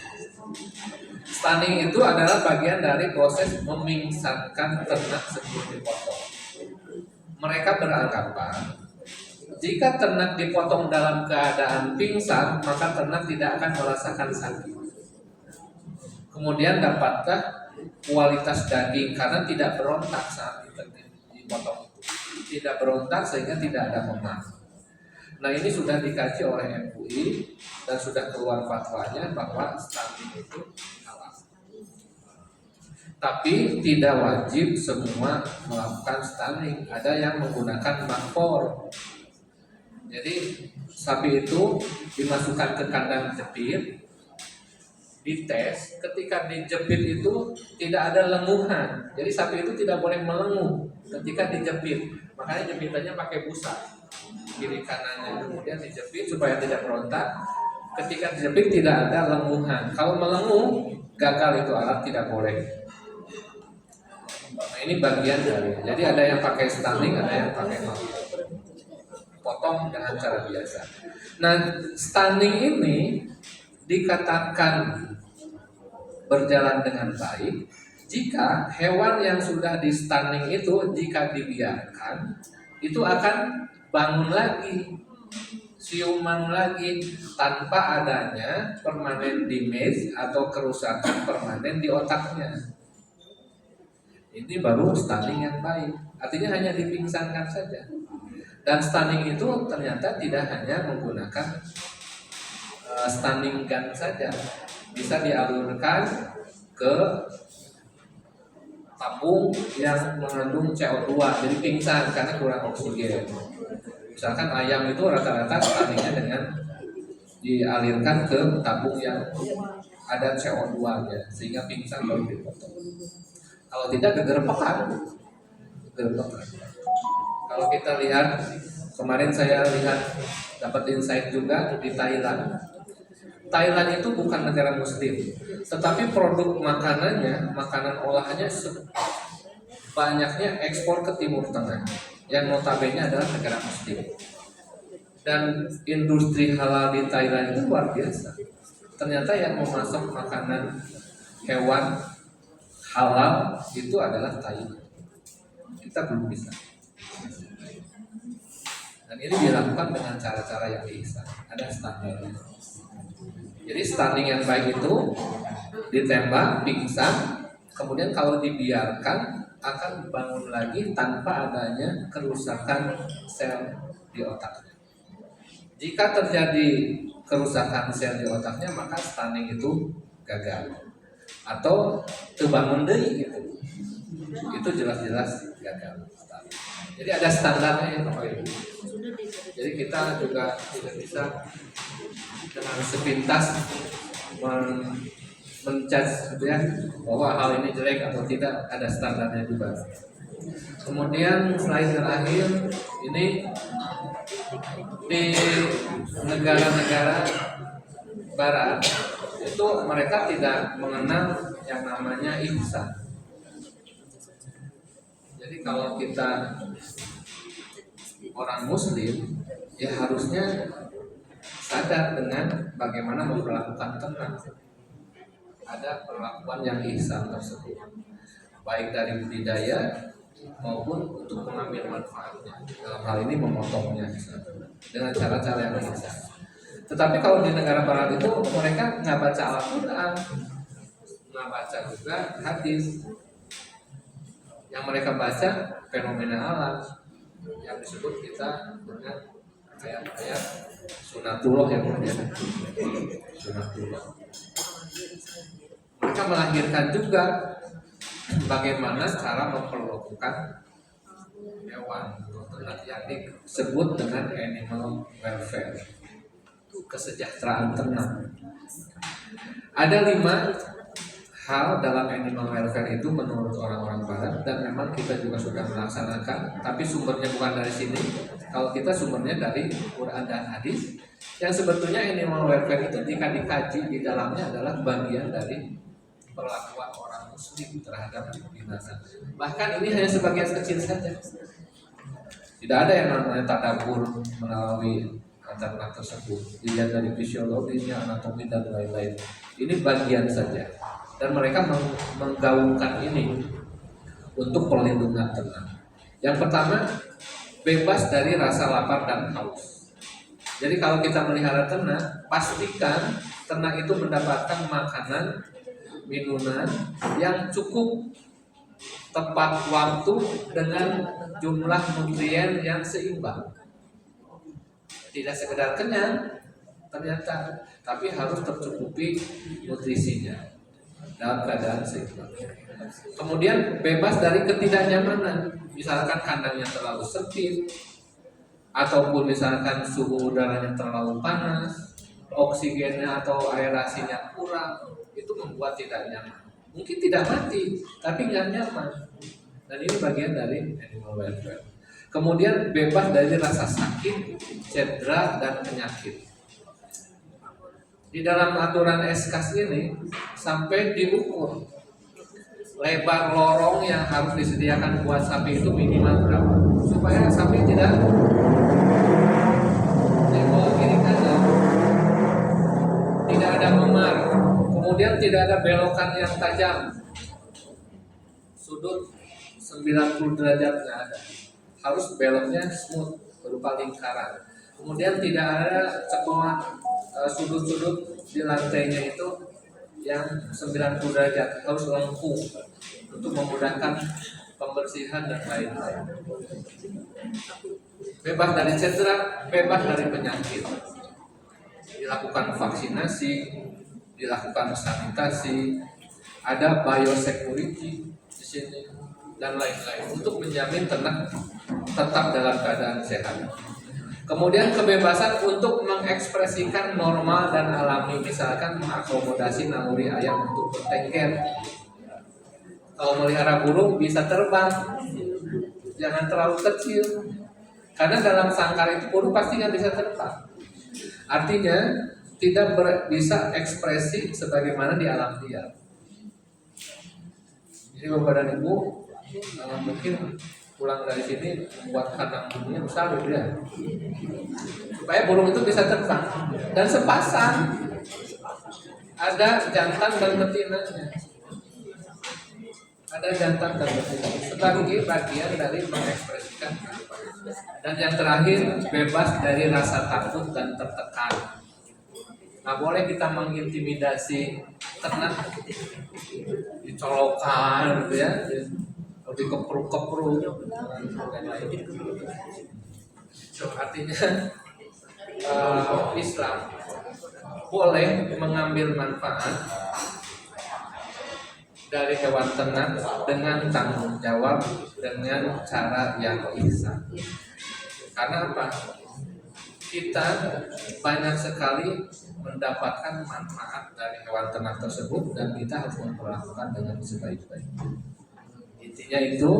Stunning itu adalah bagian dari proses memingsankan ternak sebelum dipotong. Mereka beranggapan jika ternak dipotong dalam keadaan pingsan, maka ternak tidak akan merasakan sakit. Kemudian dapatkah kualitas daging karena tidak berontak saat dipotong, tidak berontak sehingga tidak ada memar. Nah ini sudah dikaji oleh MUI dan sudah keluar fatwanya bahwa stunting itu halal. Tapi tidak wajib semua melakukan stunning. Ada yang menggunakan makfor. Jadi sapi itu dimasukkan ke kandang jepit, dites, ketika dijepit itu tidak ada lenguhan. Jadi sapi itu tidak boleh melenguh ketika dijepit. Makanya jepitannya pakai busa kiri kanannya, kemudian dijepit supaya tidak berontak. Ketika dijepit tidak ada lenguhan. Kalau melenguh gagal itu alat, tidak boleh. Nah ini bagian dari. Jadi ada yang pakai stunning, ada yang pakai potong dengan cara biasa. Nah stunning ini dikatakan berjalan dengan baik jika hewan yang sudah di stunning itu jika dibiarkan itu akan bangun lagi, siuman lagi tanpa adanya permanen damage atau kerusakan permanen di otaknya. Ini baru stunning yang baik. Artinya hanya dipingsankan saja. Dan stunning itu ternyata tidak hanya menggunakan stunning gun saja, bisa dialurkan ke tabung yang mengandung CO2, jadi pingsan karena kurang oksigen. Misalkan ayam itu rata-rata stunningnya dengan dialirkan ke tabung yang ada CO2-nya sehingga pingsan baru dipotong. Kalau tidak gegerpekan. Kalau kita lihat, kemarin saya lihat dapat insight juga di Thailand. Thailand itu bukan negara muslim, tetapi produk makanannya, makanan olahannya banyaknya ekspor ke Timur Tengah, yang notabene adalah negara muslim. Dan industri halal di Thailand itu luar biasa. Ternyata yang memasok makanan hewan halal itu adalah Thailand. Kita belum bisa. Dan ini dilakukan dengan cara-cara yang bisa. Ada standarnya. Jadi stunning yang baik itu ditembak, pingsan, kemudian kalau dibiarkan akan bangun lagi tanpa adanya kerusakan sel di otaknya. Jika terjadi kerusakan sel di otaknya, maka stunning itu gagal atau terbangun deui gitu. Itu jelas-jelas gagal. Jadi ada standarnya ya Bapak Ibu. Jadi kita juga tidak bisa dengan sepintas menjudge gitu ya, bahwa hal ini jelek atau tidak, ada standarnya juga. Kemudian slide terakhir ini di negara-negara barat itu mereka tidak mengenal yang namanya ihsan. Jadi kalau kita orang muslim ya harusnya sadar dengan bagaimana memperlakukan teman. Ada perlakuan yang ihsan tersebut, baik dari budidaya maupun untuk mengambil manfaatnya. Dalam hal ini memotongnya dengan cara-cara yang ihsan. Tetapi kalau di negara barat itu mereka nggak baca Al-Quran, nggak baca juga hadis. Yang mereka baca fenomena alam yang disebut kita dengan ayat-ayat sunatullah yang kemudian sunatullah. Mereka melahirkan juga bagaimana cara memperlakukan hewan yang disebut dengan animal welfare, kesejahteraan ternak. Ada 5 hal dalam animal welfare itu menurut orang-orang barat, dan memang kita juga sudah melaksanakan, tapi sumbernya bukan dari sini. Kalau kita sumbernya dari Quran dan hadis, yang sebetulnya animal welfare itu jika dikaji di dalamnya adalah bagian dari perlakuan orang muslim terhadap binatang. Bahkan ini hanya sebagian kecil saja. Tidak ada yang namanya tadabbur melalui ternak tersebut, dilihat dari fisiologinya, anatomi dan lain-lain. Ini bagian saja. Dan mereka menggaungkan ini untuk perlindungan ternak. Yang pertama, bebas dari rasa lapar dan haus. Jadi kalau kita melihara ternak, pastikan ternak itu mendapatkan makanan, minuman yang cukup, tepat waktu, dengan jumlah nutrien yang seimbang. Tidak sekedar kenyang ternyata, tapi harus tercukupi nutrisinya dalam keadaan seimbang. Kemudian bebas dari ketidaknyamanan, misalkan kandangnya terlalu sempit, ataupun misalkan suhu udaranya terlalu panas, oksigennya atau aerasinya kurang, itu membuat tidak nyaman. Mungkin tidak mati, tapi nggak nyaman. Dan ini bagian dari animal welfare. Kemudian bebas dari rasa sakit, cedera, dan penyakit. Di dalam aturan SKAS ini sampai diukur lebar lorong yang harus disediakan buat sapi itu minimal berapa, supaya sapi tidak jebol kiri kanan, tidak ada memar, kemudian tidak ada belokan yang tajam, sudut 90 derajat nggak ada, harus beloknya smooth berupa lingkaran. Kemudian tidak ada cekungan sudut-sudut di lantainya itu yang 90 derajat, harus lengkung untuk memudahkan pembersihan dan lain-lain. Bebas dari cedera, bebas dari penyakit. Dilakukan vaksinasi, dilakukan sanitasi, ada biosecurity di sini dan lain-lain untuk menjamin ternak tetap dalam keadaan sehat. Kemudian kebebasan untuk mengekspresikan normal dan alami, misalkan mengakomodasi naluri ayam untuk bertengger. Kalau melihara burung bisa terbang, jangan terlalu kecil, karena dalam sangkar itu burung pasti nggak bisa terbang. Artinya tidak bisa ekspresi sebagaimana di alam liar. Jadi Bapak dan Ibu mungkin pulang dari sini buat kandang burungnya besar gitu ya, supaya burung itu bisa terbang. Dan sepasang, ada jantan dan betinanya, ada jantan dan betina sebagai bagian dari mengekspresikan kehidupan. Dan yang terakhir, bebas dari rasa takut dan tertekan. Nggak boleh kita mengintimidasi ternak dicolokan gitu ya, lebih kepruk-kepruk. So, artinya Islam boleh mengambil manfaat dari hewan ternak dengan tanggung jawab, dengan cara yang ihsan. Karena apa? Kita banyak sekali mendapatkan manfaat dari hewan ternak tersebut dan kita harus memperlakukan dengan sebaik-baiknya. Intinya itu,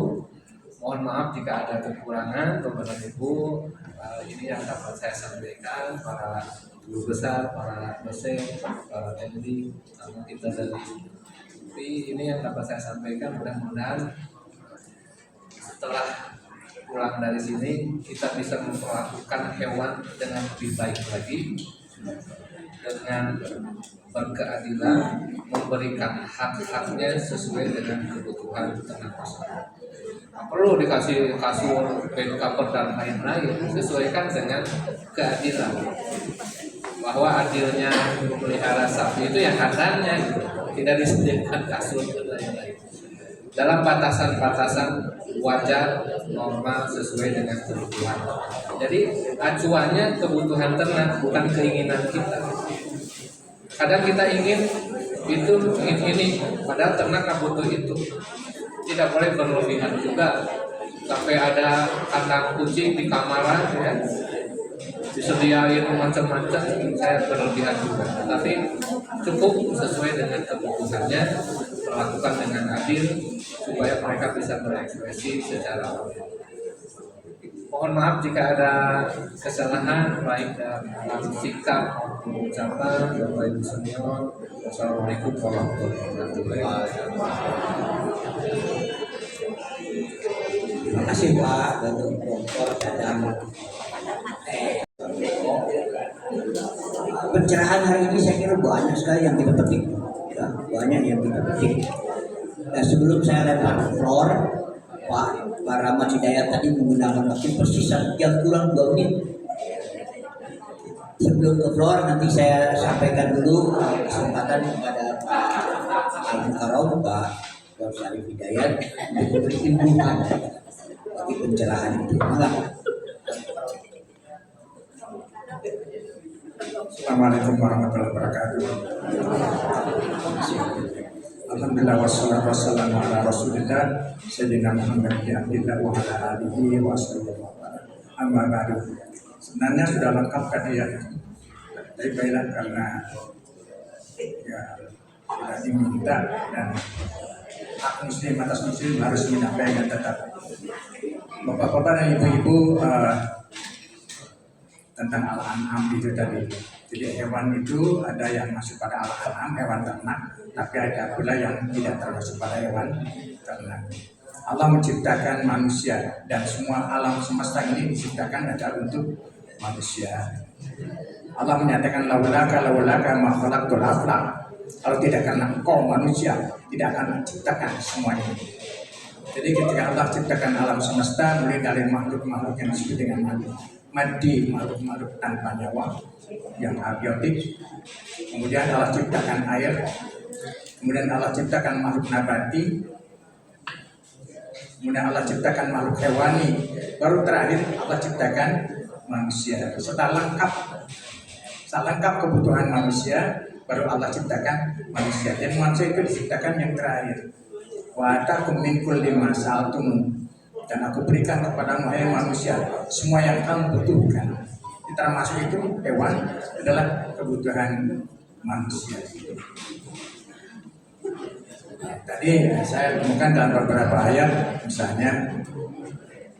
mohon maaf jika ada kekurangan kepada Ibu. Ini yang dapat saya sampaikan, para guru besar, para dosen, para TNI, sama kita dari UPI. Ini yang dapat saya sampaikan. Mudah-mudahan setelah pulang dari sini kita bisa memperlakukan hewan dengan lebih baik lagi, dengan berkeadilan, memberikan hak-haknya sesuai dengan kebutuhan ternak tersebut. Perlu dikasih kasur, bed cover dan lain-lain, sesuaikan dengan keadilan. Bahwa adilnya memelihara sapi itu yang kandangnya, gitu. Tidak disediakan kasur dan lain-lain. Dalam batasan-batasan wajar, normal, sesuai dengan kebutuhan. Jadi acuannya kebutuhan ternak, bukan keinginan kita. Kadang kita ingin itu, ingin ini, padahal ternak nggak butuh itu. Tidak boleh berlebihan juga. Sampai ada kandang kucing di kamaran, ya, disediain macam-macam, saya berlebihan juga. Tapi cukup sesuai dengan kebutuhannya, perlakukan dengan adil supaya mereka bisa berekspresi secara adil. Mohon maaf jika ada kesalahan baik dalam sikap maupun ucapan. Bapak Ibu senior, wassalamualaikum warahmatullahi wabarakatuh. Terima kasih Pak Dr. Dr. Dadang. Pencerahan hari ini saya kira banyak sekali yang kita petik, ya, banyak yang kita petik. Nah, sebelum saya lempar ke floor, Pak Rahmat Hidayat tadi menggunakan waktu persis 1 jam kurang 2 menit. Sebelum ke floor, nanti saya sampaikan dulu kesempatan kepada Pak Al-Mukarram, Pak Dr. Syarif Hidayat untuk memberi imbuhan bagi pencerahan itu. Malah. Assalamualaikum warahmatullahi wabarakatuh. Alhamdulillah wassalatu wassalamu ala rasulillah sayyidina Muhammad bin Abdillah wa ala alihi wa sallam. Amma ba'du. Sebenarnya sudah lengkap tadi ya. Tapi baiklah karena ya sudah diminta dan hak muslim atas muslim harus menyampaikan tetap. Bapak-bapak dan ibu-ibu, tentang al-an'am itu tadi. Jadi hewan itu ada yang masuk pada al-an'am, hewan ternak, tapi ada pula yang tidak termasuk pada hewan ternak. Allah menciptakan manusia dan semua alam semesta ini diciptakan adalah untuk manusia. Allah menyatakan laulaka ma khalaqtul aflaq. Kalau tidak karena engkau manusia, tidak akan menciptakan semua ini. Jadi ketika Allah ciptakan alam semesta, mulai dari makhluk-makhluk yang disebut dengan madi, makhluk-makhluk tanpa nyawa yang abiotik, kemudian Allah ciptakan air, kemudian Allah ciptakan makhluk nabati, kemudian Allah ciptakan makhluk hewani, baru terakhir Allah ciptakan manusia. Setelah lengkap kebutuhan manusia, baru Allah ciptakan manusia. Dan manusia itu diciptakan yang terakhir. Wa atakum min kulli ma sa'altum, dan aku berikan kepadamu hai manusia semua yang kamu butuhkan. Termasuk itu hewan adalah kebutuhan manusia. Tadi saya temukan dalam beberapa ayat, misalnya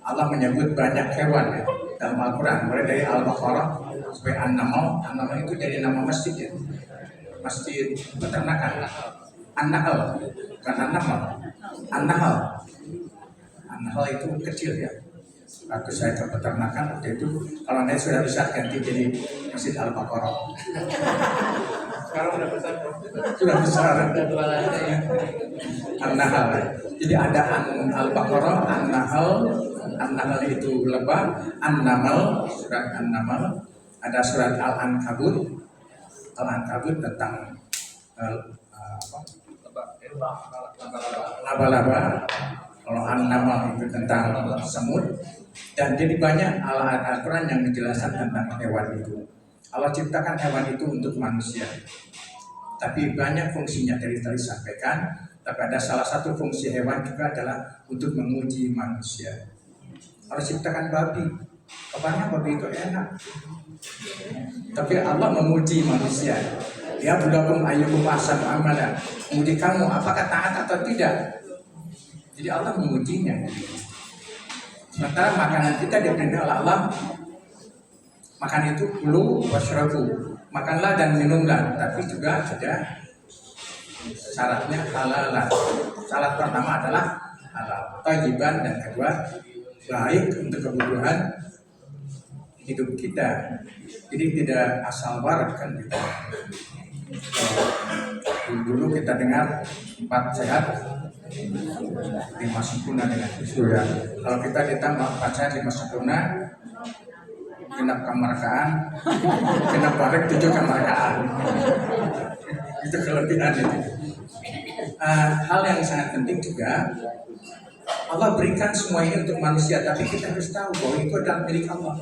Allah menyebut banyak hewan ya, dalam Al-Quran, mulai dari Al-Baqarah sampai An-Nahl. An-Nahl itu dari nama masjid ya, masjid peternakan. An-Nahl, bukan An-Nahl. An-Nahl. An-Nahl itu kecil ya. Waktu saya ke peternakan waktu itu, kalau nanti sudah besar ganti jadi masjid Al-Baqarah. Sekarang udah besar, Sudah besar. udah 2 lantai. An-Nahl. Jadi ada Al-Baqarah, An-Nahl. An-Nahl itu lebah, An-Nahl, surat An-Nahl. Ada surat Al-Ankabut. Al-Ankabut tentang laba-laba, kalau an-namal itu tentang semut, dan jadi banyak ayat Al-Quran yang menjelaskan tentang hewan itu. Allah ciptakan hewan itu untuk manusia, tapi banyak fungsinya tadi sampaikan. Tapi ada salah satu fungsi hewan juga adalah untuk menguji manusia. Allah ciptakan babi, kabarnya babi itu enak, tapi Allah menguji manusia. Ya budakum ayyukum ahsanu amala, menguji kamu apakah taat atau tidak. Jadi Allah mengujinya. Sementara makanan kita diperintah oleh Allah, makan itu kulu washrabu, makanlah dan minumlah, tapi juga ada syaratnya halal. Syarat pertama adalah halal, thayyiban, dan kedua baik untuk kebutuhan hidup kita. Jadi tidak asal warak kan kita. Dulu kita dengar 4 sehat 5 sempurna dengan surya. Kalau kita ditambah 4 sehat 5 sempurna, genap kemerdekaan, genap balik 7 kemerdekaan. Itu kelebihan itu. Hal yang sangat penting juga, Allah berikan semua ini untuk manusia, tapi kita harus tahu bahwa itu adalah milik Allah.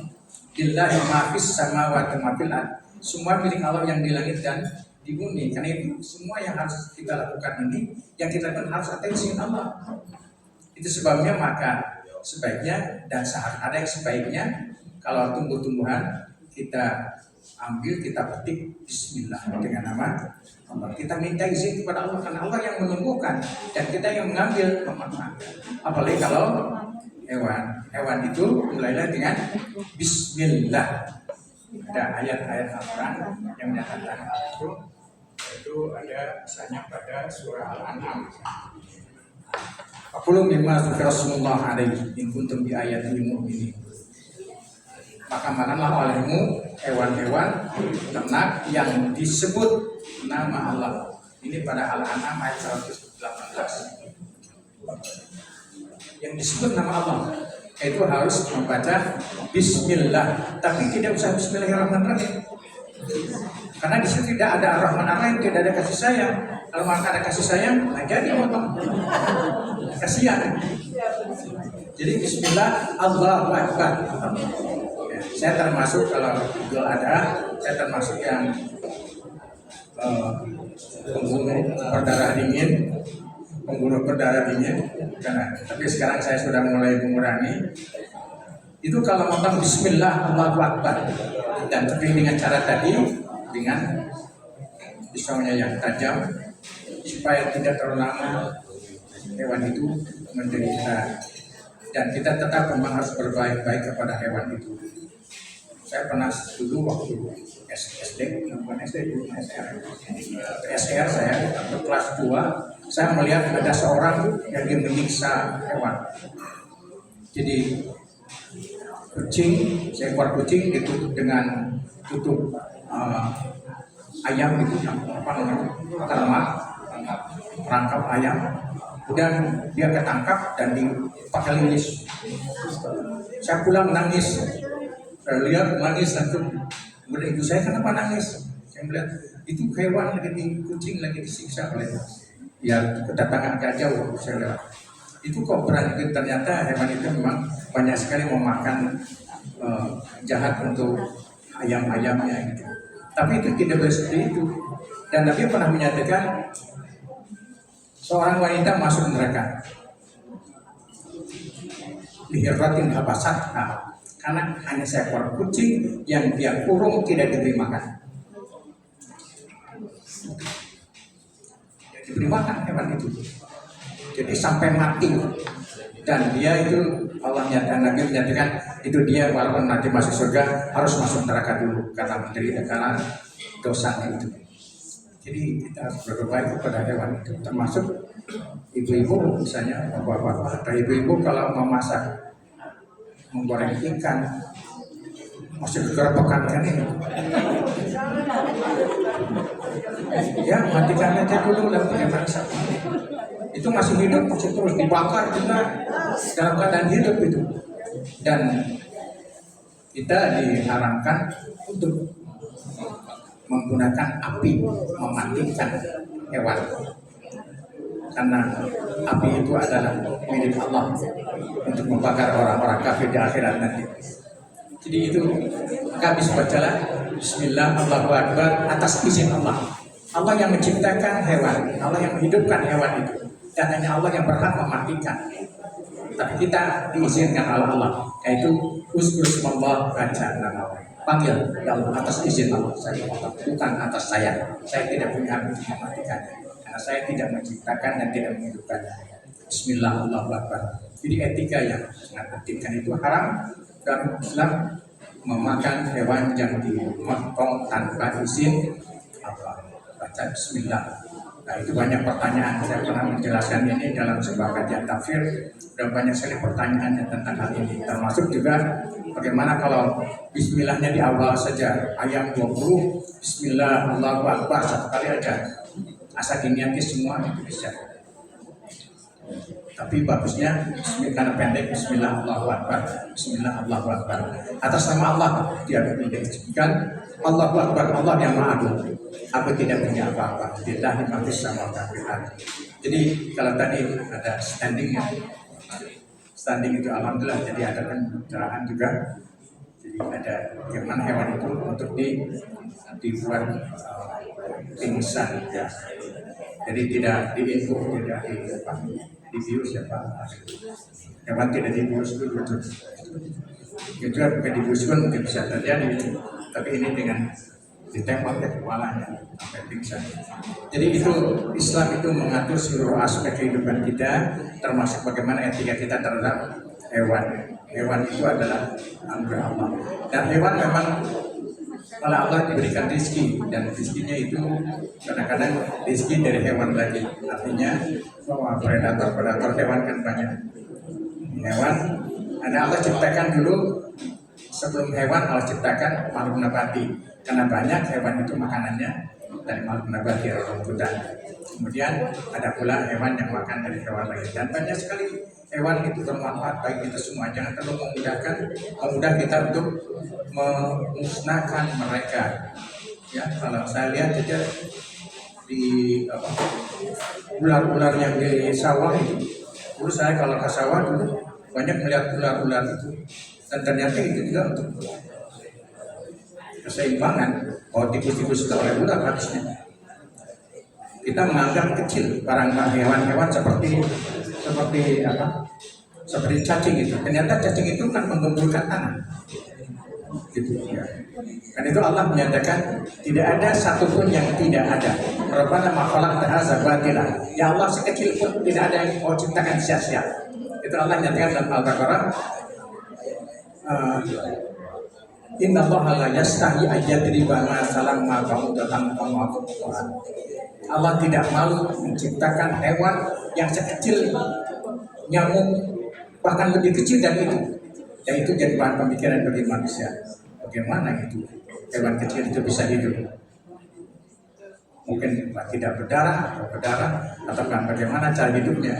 Lillahi ma fis samawati wa fil ardh. Semua milik Allah yang di langit dan di bumi. Karena itu semua yang harus kita lakukan ini, yang kita lakukan harus atensi Allah. Itu sebabnya maka sebaiknya dan ada yang sebaiknya kalau tumbuh-tumbuhan kita ambil, kita petik Bismillah dengan nama Allah. Kita minta izin kepada Allah karena Allah yang menumbuhkan dan kita yang mengambil memanfaatkan. Apalagi kalau hewan itu mulailah dengan Bismillah. Ada ayat-ayat Al-Quran yang menyatakan hal itu ada misalnya pada surah Al-An'am. Aqulu mimma dzukira Rasulullah alaihi in kuntum bi ayatil mu'minin. Maka makanlah olehmu hewan-hewan ternak yang disebut nama Allah. Ini pada Al-An'am ayat 118. Yang disebut nama Allah itu harus membaca Bismillah, tapi tidak usah Bismillahirrahmanirrahim, karena di situ tidak ada Ar-Rahman Ar-Rahim, tidak ada kasih sayang. Kalau maka ada kasih sayang, nah jadi motong kasihan. Jadi Bismillah, Allahu Akbar. Saya termasuk, kalau Idul Adha, saya termasuk yang pembunuh berdarah dingin, tapi sekarang saya sudah mulai mengurangi. Itu kalau ngomong Bismillah, Allahu Akbar, dan tapi dengan cara tadi, dengan pisaunya yang tajam, supaya tidak terlalu lama hewan itu menderita, dan kita tetap memang harus berbaik-baik kepada hewan itu. Saya pernah dulu waktu SD, bukan SD, SR saya, atau kelas 2, saya melihat ada seorang yang dia menyiksa hewan. Jadi seekor kucing ditutup dengan tutup ayam itu, apa namanya, perangkap ayam. Kemudian dia ketangkap dan dipakai lilis. Saya pulang nangis. Saya lihat nangis langsung. Kemudian ibu saya, kenapa nangis? Saya melihat itu hewan lagi kucing lagi disiksa oleh ya kedatangan gajah. Saya lihat itu kok berani, ternyata hewan itu memang banyak sekali memakan jahat untuk ayam-ayamnya gitu. Tapi itu tidak seperti itu. Dan Nabi pernah menyatakan seorang wanita masuk neraka lihiratin habasat, karena hanya seekor kucing yang dia kurung tidak diberi makan. Dia diberi makan hewan itu, jadi sampai mati. Dan dia itu Allah nyatakan, Nabi menyatakan itu dia walaupun nanti masuk surga harus masuk neraka dulu karena menderita karena dosanya itu. Jadi kita harus berbaik kepada hewan itu, termasuk ibu-ibu misalnya, bapak-bapak atau ibu-ibu kalau mau masak, menggoreng ikan, masih kegerebekan kan ini. Ya matikan aja dulu lah pakai masak. Itu masih hidup, masih terus dibakar juga dalam keadaan hidup itu. Dan kita diharamkan untuk menggunakan api mematikan hewan, karena api itu adalah milik Allah untuk membakar orang-orang kafir di akhirat nanti. Jadi itu kami bacalah Bismillah Allahu Akbar atas izin Allah. Allah yang menciptakan hewan, Allah yang menghidupkan hewan itu, dan hanya Allah yang berhak mematikan. Tapi kita diizinkan oleh Allah, yaitu uzkur Allah, baca nama Allah, panggil ya Allah atas izin Allah. Saya bukan atas saya tidak punya hak untuk mematikannya, karena saya tidak menciptakan dan tidak menghidupkannya. Bismillah Allahu Akbar. Jadi etika yang sangat penting, kan itu haram dalam Islam memakan hewan yang dimotong tanpa izin Allah. Baca Bismillah. Nah itu banyak pertanyaan, saya pernah menjelaskan ini dalam sebuah kajian tafsir. Sudah banyak sekali pertanyaan tentang hal ini, termasuk juga bagaimana kalau Bismillahnya di awal saja, ayat 20 Bismillah Allahu Akbar satu kali aja, asal diniati semua itu bisa. Tapi bagusnya karena pendek Bismillah Allahu Akbar, Bismillah Allahu Akbar. Atas nama Allah dia menjadikan Allahu Akbar, Allah yang Maha Agung. Aku tidak punya apa-apa. Lillahi ma fis samawati wal ardi. Jadi kalau tadi ada standing itu alhamdulillah, jadi ada pencerahan juga. Jadi ada bagaimana hewan itu untuk dibuat pingsan ya. Jadi tidak diinfus, tidak dibius ya Pak. Hewan tidak dibius itu betul. Itu bukan dibius pun mungkin bisa terjadi. Tapi ini dengan ditembak ke kepalanya sampai pingsan. Jadi itu Islam itu mengatur seluruh aspek kehidupan kita, termasuk bagaimana etika kita terhadap hewan. Hewan itu adalah anugerah Allah. Dan hewan memang oleh Allah diberikan rezeki, dan rezekinya itu kadang-kadang rezeki dari hewan lagi. Artinya bahwa predator hewan kan banyak. Hewan ada Allah ciptakan dulu, sebelum hewan Allah ciptakan makhluk nabati. Karena banyak hewan itu makanannya dari makhluk nabati, rumputan. Kemudian ada pula hewan yang makan dari hewan lain, dan banyak sekali hewan itu bermanfaat bagi kita semua. Jangan terlalu memudah kita untuk memusnahkan mereka. Ya, kalau saya lihat saja di ular-ular yang di sawah itu, dulu saya kalau ke sawah dulu banyak melihat ular-ular itu, dan ternyata itu juga untuk keseimbangan. Bahwa tikus-tikus itu oleh ular habisnya. Kita menganggap kecil barang hewan-hewan seperti cacing itu. Ternyata cacing itu kan menggemburkan tanah. Gitu ya. Dan itu Allah menyatakan tidak ada satupun yang tidak ada. Rabbana ma khalaqta hadza batila. Ya Allah, sekecil pun tidak ada yang kau ciptakan sia-sia. Itu Allah nyatakan dalam Al-Baqarah. Inna Allah la yastahi ayyadriba masalan ma ba'udatan kama Quran. Allah tidak malu menciptakan hewan yang sekecil nyamuk, bahkan lebih kecil dari itu. Yang itu jadi bahan pemikiran bagi manusia. Bagaimana itu hewan kecil itu bisa hidup? Mungkin tidak berdarah atau bagaimana cara hidupnya?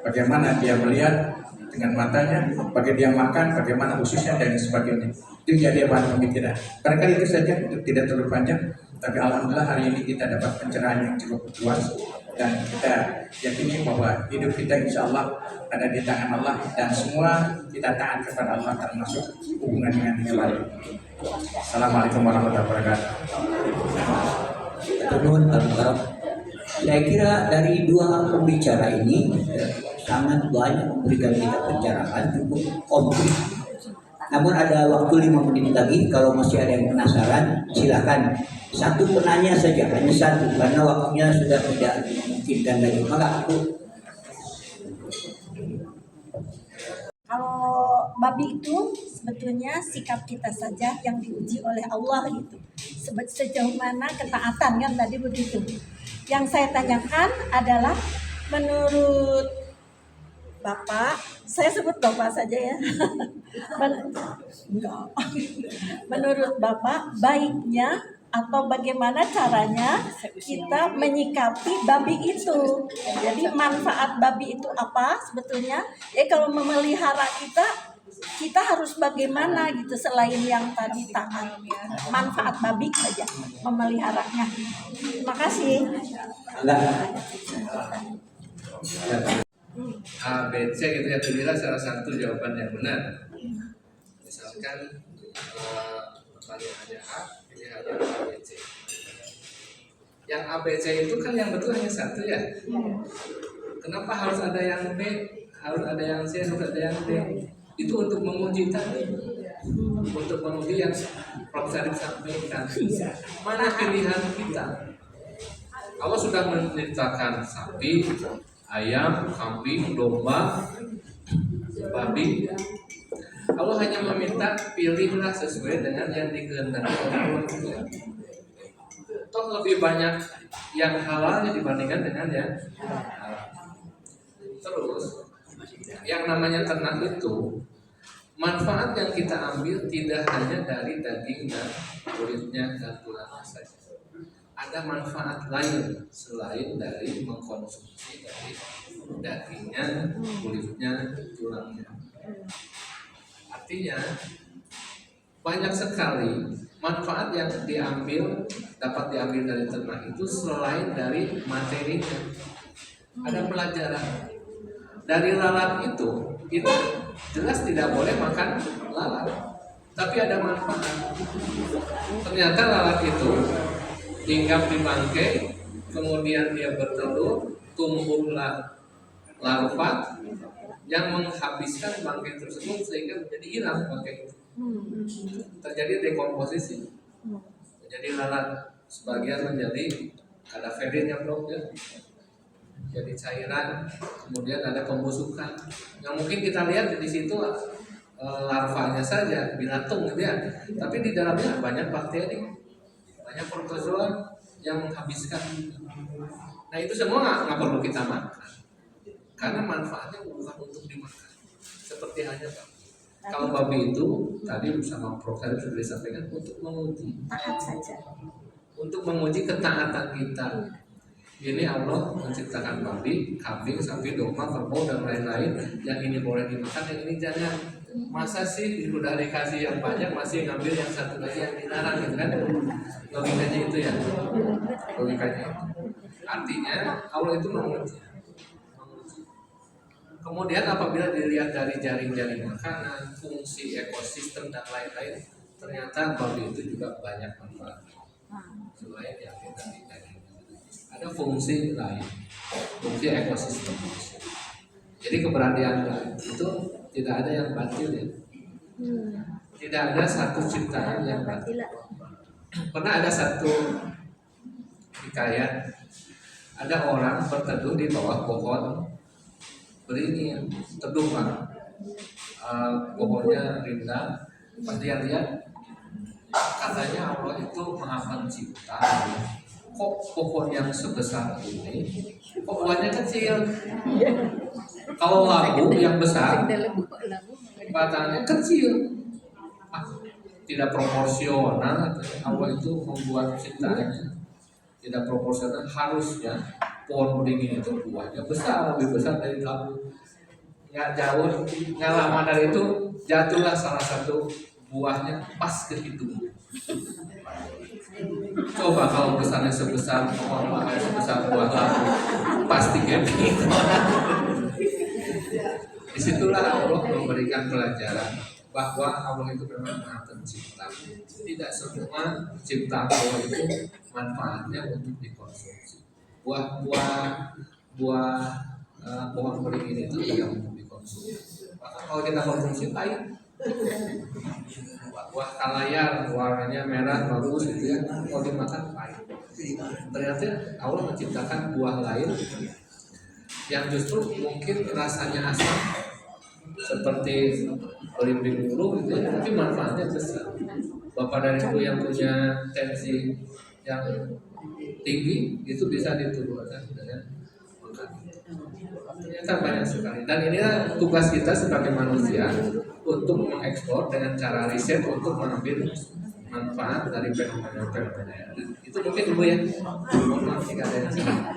Bagaimana dia melihat dengan matanya, bagaimana dia makan, bagaimana ususnya dan sebagainya. Itu jadi bahan pemikiran. Barangkali itu saja, tidak terlalu panjang. Tapi alhamdulillah hari ini kita dapat pencerahan yang cukup luas, dan kita yakini bahwa hidup kita insya Allah ada di tangan Allah, dan semua kita taat kepada Allah, termasuk hubungan dengan hewan. Assalamualaikum warahmatullahi wabarakatuh. Saya kira dari dua pembicara ini sangat banyak memberikan kita pencerahan cukup komplit. Namun ada waktu 5 menit lagi, kalau masih ada yang penasaran silakan. Satu penanya saja, hanya satu, karena waktunya sudah tidak memungkinkan lagi. Maka aku. Kalau babi itu sebetulnya sikap kita saja yang diuji oleh Allah gitu. Sejauh mana ketaatan, kan tadi begitu. Yang saya tanyakan adalah menurut Bapak, saya sebut Bapak saja ya. Menurut Bapak, baiknya atau bagaimana caranya kita menyikapi babi itu? Jadi manfaat babi itu apa sebetulnya? Kalau memelihara kita harus bagaimana gitu, selain yang tadi taat, manfaat babi saja memeliharanya. Terima kasih. A, B, C gitu ya, pilihlah salah satu jawaban yang benar. Misalkan pertanyaannya A, pilihannya A, B, C. Yang A, B, C itu kan yang betul hanya satu ya. Kenapa harus ada yang B, harus ada yang C, harus ada yang D? Itu untuk menguji tadi, untuk menguji yang Prof. Syarif sampaikan. Mana pilihan kita? Allah sudah menciptakan sapi, ayam, kambing, domba, babi. Allah hanya meminta pilihlah sesuai dengan yang dikehendaki oleh Allah. Toh lebih banyak yang halalnya dibandingkan dengan yang halal. Terus yang namanya ternak itu manfaat yang kita ambil tidak hanya dari dagingnya, kulitnya, dan tulangnya saja. Ada manfaat lain selain dari mengkonsumsi dari dagingnya, kulitnya, tulangnya. Artinya banyak sekali manfaat yang dapat diambil dari ternak itu selain dari materinya. Ada pelajaran dari lalat itu, kita jelas tidak boleh makan lalat, tapi ada manfaat. Ternyata lalat itu hinggap di bangkai, kemudian dia bertelur, tumbuhlah larva yang menghabiskan bangkai tersebut sehingga menjadi hilang bangkai itu. Terjadi dekomposisi. Jadi lalat sebagian menjadi kadaverin yang ya, jadi cairan, kemudian ada pembusukan. Yang mungkin kita lihat di situ larvanya saja, binatung gitu ya. Tapi di dalamnya banyak bakteri, banyak protozoa yang menghabiskan. Nah itu semua nggak perlu kita makan, karena manfaatnya bukan untuk dimakan. Seperti halnya babi. Kalau babi itu tadi sama Prof. Syarif sudah disampaikan untuk menguji, Taat saja. untuk menguji ketaatan kita. Ini Allah menciptakan babi, kambing, sapi, domba, kerbau dan lain-lain. Yang ini boleh dimakan, yang ini jangan. Masa sih sudah dikasih yang banyak masih ngambil yang satu lagi yang dilarang gitu kan? Logikanya itu ya. Logikanya itu. Artinya Allah itu menguji. Kemudian apabila dilihat dari jaring-jaring makanan, fungsi ekosistem dan lain-lain, ternyata babi itu juga banyak manfaat. Selain yang kita daging. Ada fungsi lain, fungsi ekosistem. Jadi keberadaan itu tidak ada yang batil ya. Tidak ada satu ciptaan yang batil. Pernah ada satu hikayat, ada orang berteduh di bawah pohon beringin, teduh kan, pohonnya rindang. Pas dia lihat, katanya Allah itu maha pencipta. Kok pohon yang sebesar ini, kok buahnya kecil? Kalau labu yang besar, batangnya kecil. Tidak proporsional. Allah itu membuat ciptaannya tidak proporsional. Harusnya pohon beringin itu buahnya besar, lebih besar dari labu. Nggak jauh, nggak lama dari itu jatuhlah salah satu buahnya pas ke hidung. Coba kalau besarnya sebesar pohon, sebesar buah labu, pasti gitu. Disitulah Allah memberikan pelajaran bahwa Allah itu memang maha pencipta. Tidak semua ciptaan Allah itu manfaatnya untuk dikonsumsi. Pohon beringin itu tidak untuk dikonsumsi. Bahkan kalau kita konsumsi pahit. Buah kalayar warnanya merah bagus gitu ya, kalau dimakan pahit. Ternyata Allah menciptakan buah lain yang justru mungkin rasanya asam seperti belimbing bulu gitu ya, tapi manfaatnya besar. Bapak dan ibu yang punya tensi yang tinggi itu bisa diturunkan dengan makan. Ternyata banyak sekali. Dan inilah tugas kita sebagai manusia untuk mengeksplor dengan cara riset untuk mengambil manfaat dari fenomena-fenomena. Itu mungkin dulu ya. Mohon maaf jika ada yang salah.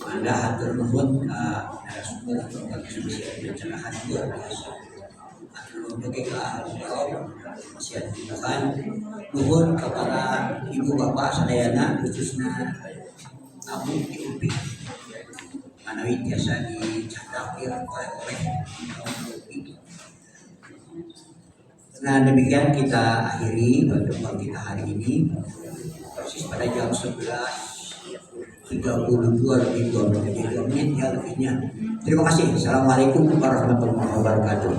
Anda hatur nuhun ka narasumber atau diskusi pencerahan luar biasa. Hatur nuhun bagi ka masih ada tindakan nuhun kepada ibu bapak sadayana khususnya tamu di UPI. Manawi biasa dicadaki oleh UPI. Nah demikian kita akhiri pertemuan kita hari ini persis pada jam 11.32 lebih 2 menit ya lebihnya. Terima kasih. Assalamualaikum warahmatullahi wabarakatuh.